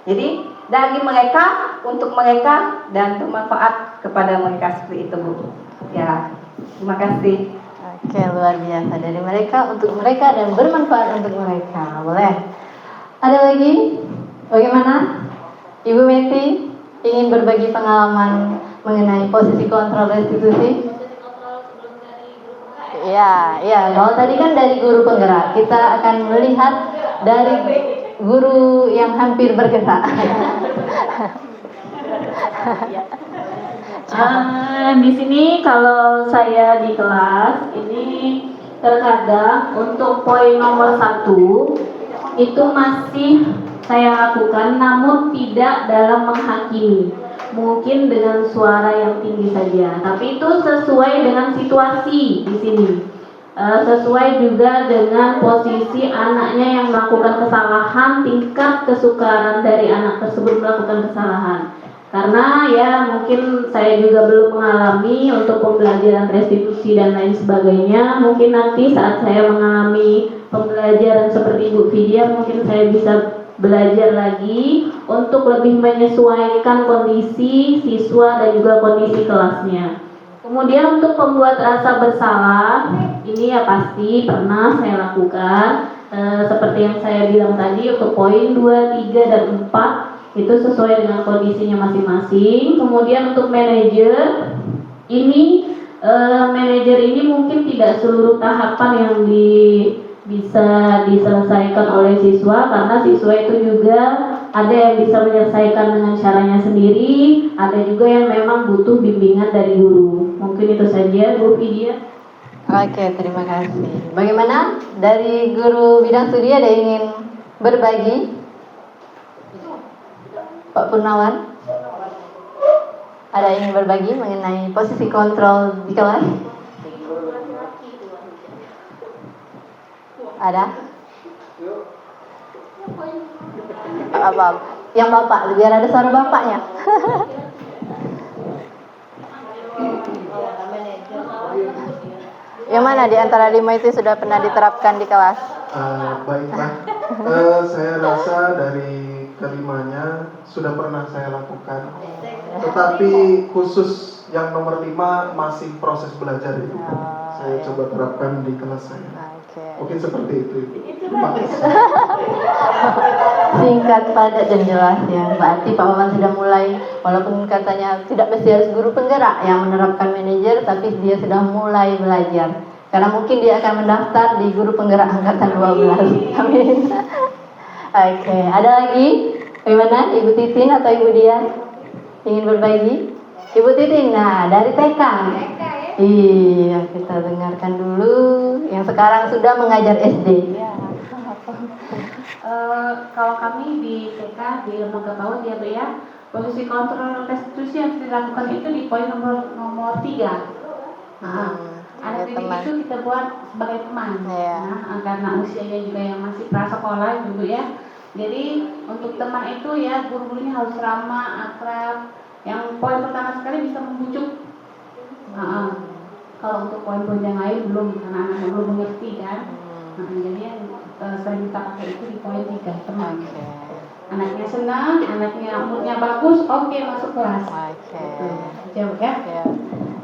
Jadi dari mereka, untuk mereka, dan bermanfaat kepada mereka, seperti itu, Bu. Ya, terima kasih. Oke, luar biasa. Dari mereka, untuk mereka, dan bermanfaat untuk mereka. Boleh. Ada lagi? Bagaimana? Ibu Meti ingin berbagi pengalaman mengenai posisi kontrol restitusi? Ya, kalau tadi kan dari guru penggerak, kita akan melihat dari guru yang hampir bergerak. Di sini kalau saya di kelas ini terkadang untuk poin nomor 1 itu masih saya lakukan, namun tidak dalam menghakimi. Mungkin dengan suara yang tinggi saja, tapi itu sesuai dengan situasi di sini. Sesuai juga dengan posisi anaknya yang melakukan kesalahan, tingkat kesukaran dari anak tersebut melakukan kesalahan. Karena ya mungkin saya juga belum mengalami untuk pembelajaran restitusi dan lain sebagainya. Mungkin nanti saat saya mengalami pembelajaran seperti Ibu Vidya, mungkin saya bisa belajar lagi untuk lebih menyesuaikan kondisi siswa dan juga kondisi kelasnya. Kemudian untuk pembuat rasa bersalah, ini ya pasti pernah saya lakukan. Seperti yang saya bilang tadi, untuk poin 2, 3, dan 4 itu sesuai dengan kondisinya masing-masing. Kemudian untuk manajer, ini manajer ini mungkin tidak seluruh tahapan yang bisa diselesaikan oleh siswa, karena siswa itu juga ada yang bisa menyelesaikan dengan caranya sendiri, ada juga yang memang butuh bimbingan dari guru. Mungkin itu saja, Bu Vidya. Oke, terima kasih. Bagaimana dari guru bidang studi, ada yang ingin berbagi? Pak Purnawan, ada yang ingin berbagi mengenai posisi kontrol di kelas? Ada? Apa? Yang Bapak, biar ada suara Bapaknya. Yang mana di antara 5 itu sudah pernah diterapkan di kelas? Baiklah, saya rasa dari kelimanya sudah pernah saya lakukan. Tetapi khusus yang nomor 5 masih proses belajar itu. Saya coba terapkan di kelas saya. Mungkin seperti itu. Terima kasih. Singkat, padat, dan jelas ya. Berarti Pak Wawan sudah mulai, walaupun katanya tidak mesti harus guru penggerak yang menerapkan manajer, tapi dia sudah mulai belajar. Karena mungkin dia akan mendaftar di guru penggerak angkatan 12. Amin. Oke, ada lagi? Bagaimana? Ibu Titin atau Ibu Dia ingin berbagi? Ibu Titin, nah dari TK. Iya, kita dengarkan dulu yang sekarang sudah mengajar SD. Kalau kami di TK, di lembaga PAUD ya Bu ya, posisi kontrol restitusi yang dilakukan itu di poin nomor 3. Anak didik itu kita buat sebagai teman, karena usianya juga yang masih prasekolah gitu ya. Jadi untuk teman itu ya guru-gurunya harus ramah, akrab. Yang poin pertama sekali bisa membujuk. Kalau untuk poin-poin yang lain belum, karena anak belum mengerti kan. Jadi yang sering kita pakai itu di poin 3, teman. Anaknya senang, anaknya moodnya bagus, oke, masuk kelas. Jawab ya.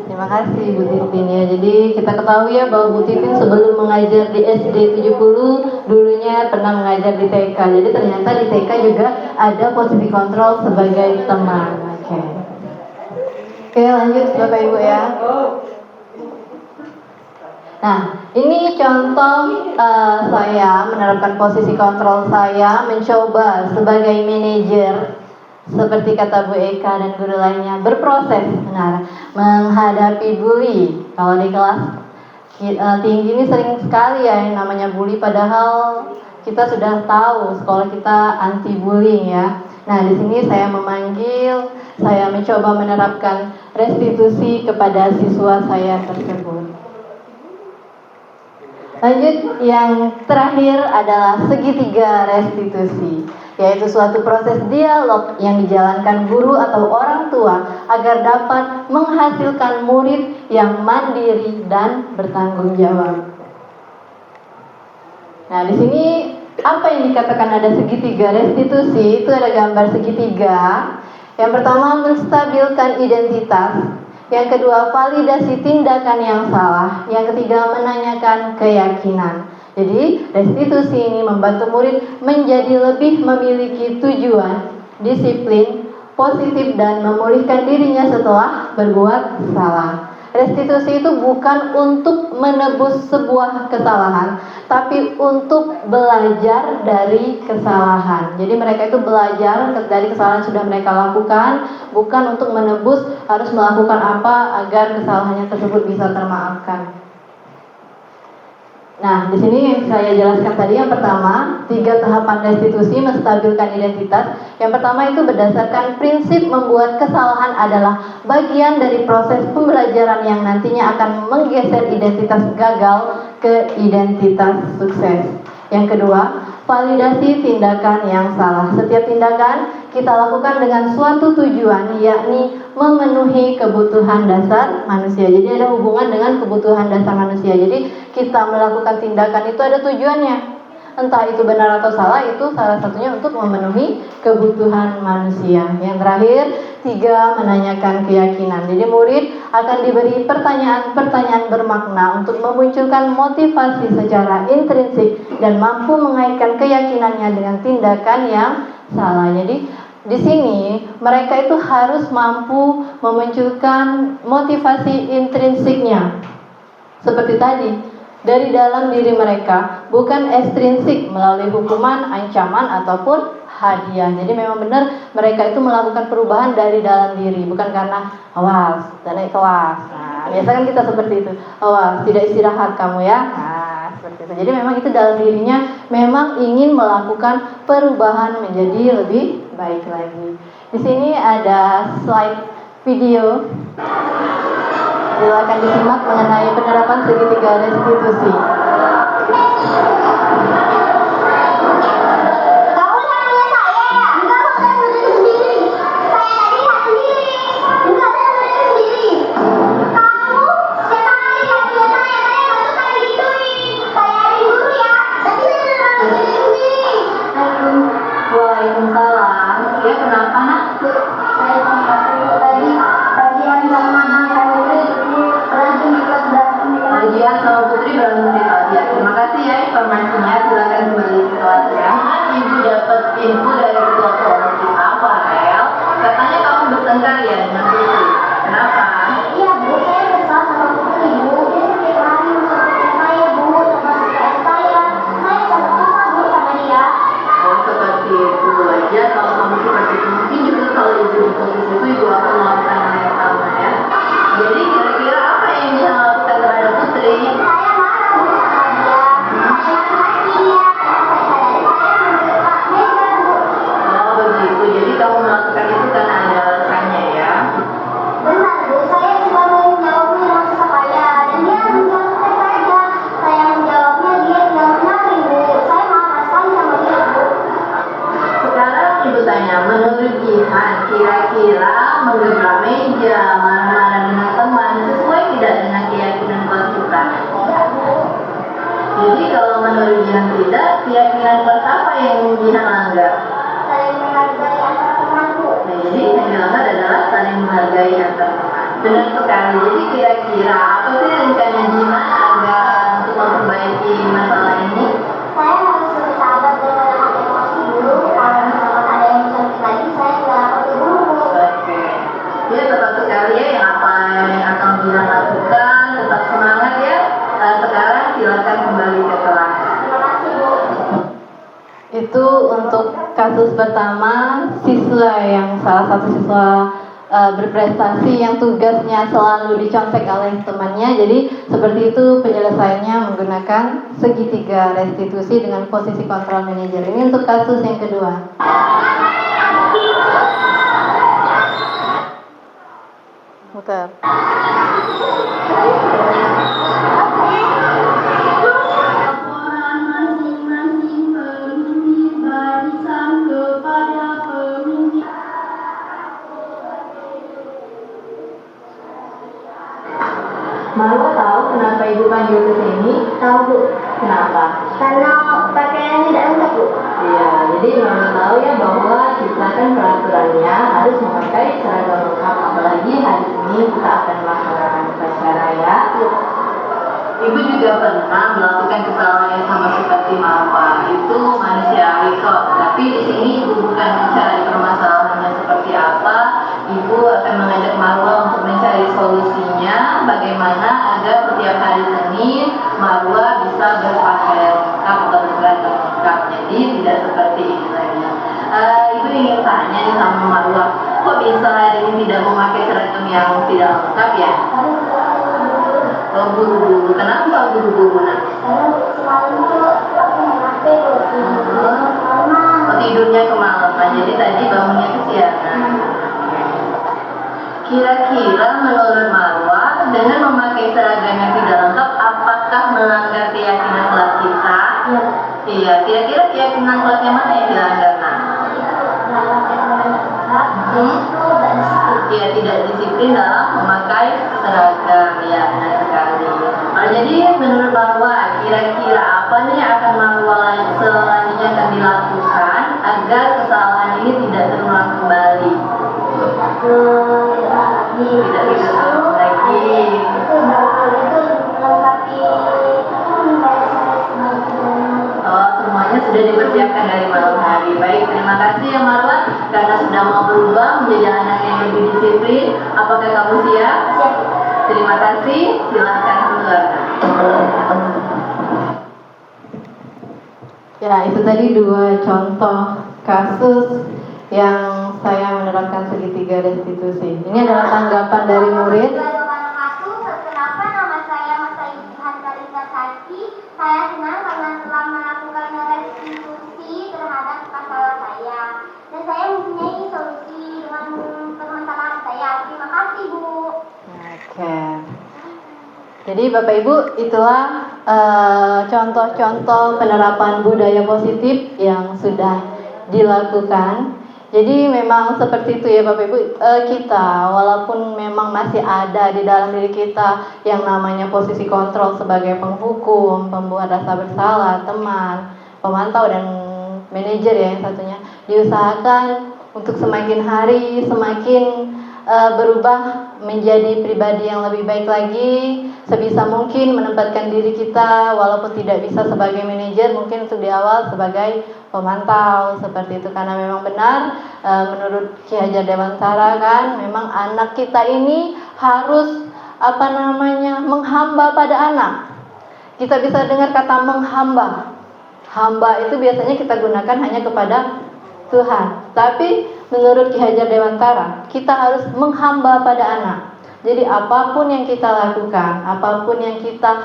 Terima kasih Bu Titin ya. Jadi kita ketahui ya bahwa Bu Titin sebelum mengajar di SD 70 dulunya pernah mengajar di TK. Jadi ternyata di TK juga ada posisi kontrol sebagai teman. Oke, lanjut Bapak Ibu ya. Nah, ini contoh saya menerapkan posisi kontrol saya, mencoba sebagai manajer seperti kata Bu Eka dan guru lainnya, berproses benar menghadapi bully. Kalau di kelas tinggi ini sering sekali ya yang namanya bully, padahal kita sudah tahu sekolah kita anti bullying ya. Nah, di sini saya mencoba menerapkan restitusi kepada siswa saya tersebut. Lanjut, yang terakhir adalah segitiga restitusi, yaitu suatu proses dialog yang dijalankan guru atau orang tua agar dapat menghasilkan murid yang mandiri dan bertanggung jawab. Nah, di sini apa yang dikatakan ada segitiga restitusi? Itu ada gambar segitiga. Yang pertama, menstabilkan identitas. Yang kedua, validasi tindakan yang salah. Yang ketiga, menanyakan keyakinan. Jadi, restitusi ini membantu murid menjadi lebih memiliki tujuan, disiplin, positif, dan memulihkan dirinya setelah berbuat salah. Restitusi itu bukan untuk menebus sebuah kesalahan, tapi untuk belajar dari kesalahan. Jadi mereka itu belajar dari kesalahan yang sudah mereka lakukan, bukan untuk menebus harus melakukan apa agar kesalahannya tersebut bisa termaafkan. Nah, di sini yang saya jelaskan tadi, yang pertama, 3 tahapan restitusi menstabilkan identitas. Yang pertama itu berdasarkan prinsip membuat kesalahan adalah bagian dari proses pembelajaran yang nantinya akan menggeser identitas gagal ke identitas sukses. Yang kedua, validasi tindakan yang salah. Setiap tindakan kita lakukan dengan suatu tujuan, yakni memenuhi kebutuhan dasar manusia. Jadi ada hubungan dengan kebutuhan dasar manusia. Jadi kita melakukan tindakan itu ada tujuannya. Entah itu benar atau salah, itu salah satunya untuk memenuhi kebutuhan manusia. Yang terakhir, 3, menanyakan keyakinan. Jadi murid akan diberi pertanyaan-pertanyaan bermakna untuk memunculkan motivasi secara intrinsik dan mampu mengaitkan keyakinannya dengan tindakan yang salah. Jadi di sini mereka itu harus mampu memunculkan motivasi intrinsiknya. Seperti tadi, dari dalam diri mereka, bukan ekstrinsik melalui hukuman, ancaman, ataupun hadiah. Jadi memang benar mereka itu melakukan perubahan dari dalam diri, bukan karena awas, dan naik kelas. Nah, biasa kan kita seperti itu, awas, tidak istirahat kamu ya. Nah, seperti itu. Jadi memang itu dalam dirinya memang ingin melakukan perubahan menjadi lebih baik lagi. Di sini ada slide video. Silakan disimak mengenai penerapan segitiga restitusi. Kamu nanya saya ya? Enggak, kok saya berdiri sendiri. Saya tadi lihat sendiri. Enggak, saya berdiri sendiri. Kamu siapa kali lihat saya? Saya masuk kayak gituin. Kayak guru ya. Tapi saya beneran berdiri sendiri. Waalaikumsalam. Ya, kenapa nak? Saya tadi yang sama Kajian sama Putri berantem di kelas ya. Terima kasih ya informasinya. Silakan kembali ke kelas ya. Ibu dapat info dari ketua kelompok kita, Farel. Katanya kamu bertengkar ya dengan Putri. Kenapa? Iya Bu, saya kesal sama Putri Bu. Dia setiap hari mencekokin saya Bu, sama CPR saya. Saya sangat kesal Bu sama dia. Oh, seperti itu aja. Kalau kamu seperti itu, mungkin juga kalau ibu di posisi itu, ibu akan melakukan hal yang sama ya. Jadi kira-kira apa yang bisa lakukan terhadap Putri? Saya marah Bu sama dia. Saya maki dia karena saya sadari saya mendekat meja Bu. Oh begitu. Jadi kamu melakukan itu karena ada alasannya ya. Benar Bu, saya cuma mau menjawabnya maksud saya. Dan dia menjawabnya saja. Saya menjawabnya, dia tidak menarik Bu. Saya marah sekali sama dia Bu. Sekarang ibu tanya, menurut Jihan, kira-kira menggebrak meja, marah-marah dengan teman, sesuai tidak dengan keyakinan kelas kita? Tidak Bu. Jadi kalau menurut Jihan tidak, keyakinan kelas apa yang Jihan langgar? Saling menghargai antara teman Bu. Nah, jadi yang dilanggar adalah saling menghargai antar teman. Benar sekali. Jadi kira-kira apa sih rencana Jihan agar untuk memperbaiki masalah ini? Saya harus bersahabat dengan anak emosi dulu. Kalau misalkan ada yang cantik lagi, saya tidak lapor ke guru Bu. Oke. Ya tepat sekali ya yang apa yang akan Jihan lakukan. Tetap semangat ya. Sekarang silakan kembali ke kelas. Terima kasih Bu. Itu untuk kasus pertama, siswa yang salah satu siswa berprestasi yang tugasnya selalu dicontek oleh temannya. Jadi seperti itu penyelesaiannya menggunakan segitiga restitusi dengan posisi kontrol manajer. Ini untuk kasus yang kedua. Betul. Laporan masing-masing pemimpin barisan kepada pemimpin. Marwa tahu kenapa ibu panggil ke sini? Tahu Bu, Kenapa? karena pakaian tidak lengkap Bu. Iya, jadi Marwa tahu ya bahwa kita kan peraturannya harus memakai seragam lengkap. Apalagi hari ini kita akan melaksanakan upacara ya. Ibu juga pernah melakukan kesalahan yang sama seperti Marwa. Itu manusiawi kok. Tapi di sini ibu bukan mencari permasalahannya seperti apa. Ibu akan mengajak Marwa untuk mencari solusinya. Bagaimana agar setiap hari Senin Marwa bisa berpakaian lengkap atau berseragam lengkap. Jadi tidak seperti ini lagi. Ibu ingin tanya nih sama Marwa, kok bisa hari ini tidak memakai seragam yang tidak lengkap ya? Oh, buru-buru. Kenapa buru-buru nak? Semalam tuh aku memakai Bu. Oh, tidurnya kemalaman. Jadi tadi bangunnya kesiangan. Kira-kira menurut Marwa, dengan memakai seragam yang tidak lengkap, apakah melanggar keyakinan kelas kita? Iya. Iya. Kira-kira keyakinan kelas yang mana yang dilanggar nak? Dalam seragam lengkap itu tidak disiplin. Dia tidak disiplin dalam memakai seragam. Ya, benar sekali. Nah, jadi menurut Marwa, kira-kira apa nih yang akan Marwa selanjutnya akan dilakukan agar kesalahan ini tidak terulang kembali? Tidak terulang lagi. Itu melengkapi Oh, semuanya sudah dipersiapkan dari malam hari. Baik, terima kasih ya Marwa karena sudah mau berubah menjadi anak yang lebih disiplin. Apakah kamu siap? Siap. Terima kasih. Silahkan keluar. Ya, itu tadi 2 contoh kasus yang saya menerapkan segitiga restitusi. Ini adalah tanggapan dari murid. Kenapa nama saya Mas Ilham Dalika Saki? Saya senang karena telah melakukan restitusi terhadap masalah saya. Dan saya mempunyai solusi dengan permasalahan saya. Terima kasih Bu. Oke. Jadi Bapak Ibu, itulah contoh-contoh penerapan budaya positif yang sudah dilakukan. Jadi memang seperti itu ya Bapak Ibu, kita walaupun memang masih ada di dalam diri kita yang namanya posisi kontrol sebagai penghukum, pembuat rasa bersalah, teman, pemantau dan manajer ya yang satunya, diusahakan untuk semakin hari semakin berubah menjadi pribadi yang lebih baik lagi, sebisa mungkin menempatkan diri kita walaupun tidak bisa sebagai manajer, mungkin untuk di awal sebagai pemantau seperti itu, karena memang benar menurut Ki Hajar Dewantara kan memang anak kita ini harus menghamba pada anak. Kita bisa dengar kata menghamba. Hamba itu biasanya kita gunakan hanya kepada Tuhan. Tapi menurut Ki Hajar Dewantara, kita harus menghamba pada anak. Jadi apapun yang kita lakukan, apapun yang kita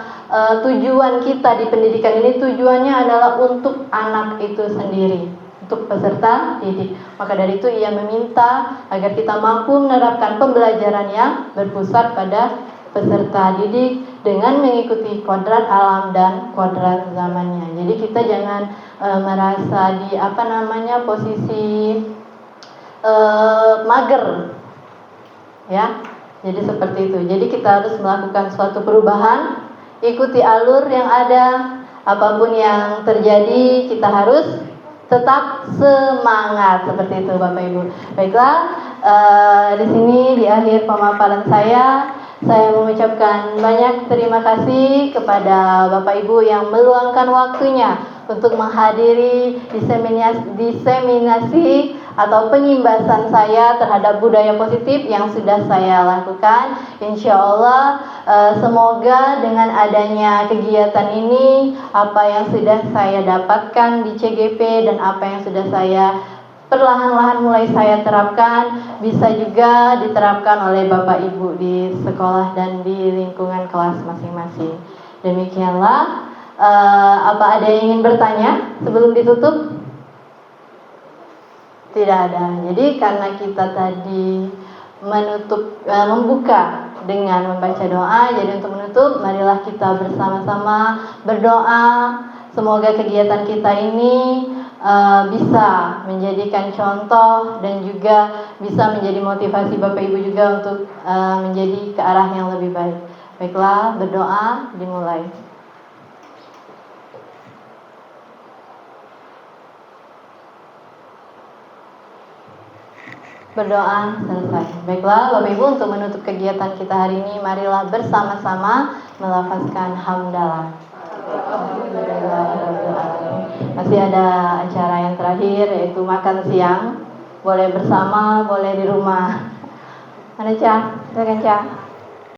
tujuan kita di pendidikan ini, tujuannya adalah untuk anak itu sendiri, untuk peserta didik. Maka dari itu ia meminta agar kita mampu menerapkan pembelajaran yang berpusat pada peserta didik dengan mengikuti kodrat alam dan kodrat zamannya. Jadi kita jangan merasa di posisi mager, ya. Jadi seperti itu. Jadi kita harus melakukan suatu perubahan, ikuti alur yang ada, apapun yang terjadi kita harus tetap semangat seperti itu Bapak Ibu. Baiklah, di sini di akhir pemaparan saya mengucapkan banyak terima kasih kepada Bapak Ibu yang meluangkan waktunya untuk menghadiri diseminasi atau penyimbasan saya terhadap budaya positif yang sudah saya lakukan. Insya Allah semoga dengan adanya kegiatan ini, apa yang sudah saya dapatkan di CGP dan apa yang sudah saya perlahan-lahan mulai saya terapkan bisa juga diterapkan oleh Bapak Ibu di sekolah dan di lingkungan kelas masing-masing. Demikianlah. Apa ada yang ingin bertanya sebelum ditutup? Tidak ada. Jadi karena kita tadi membuka dengan membaca doa. Jadi untuk menutup, marilah kita bersama-sama berdoa. Semoga kegiatan kita ini bisa menjadikan contoh dan juga bisa menjadi motivasi Bapak Ibu juga untuk menjadi ke arah yang lebih baik. Baiklah, berdoa dimulai. Berdoa selesai. Baiklah Bapak Ibu, untuk menutup kegiatan kita hari ini, marilah bersama-sama melafazkan hamdalah. Masih ada acara yang terakhir, yaitu makan siang. Boleh bersama, boleh di rumah. Mana Ca? Silakan Ca.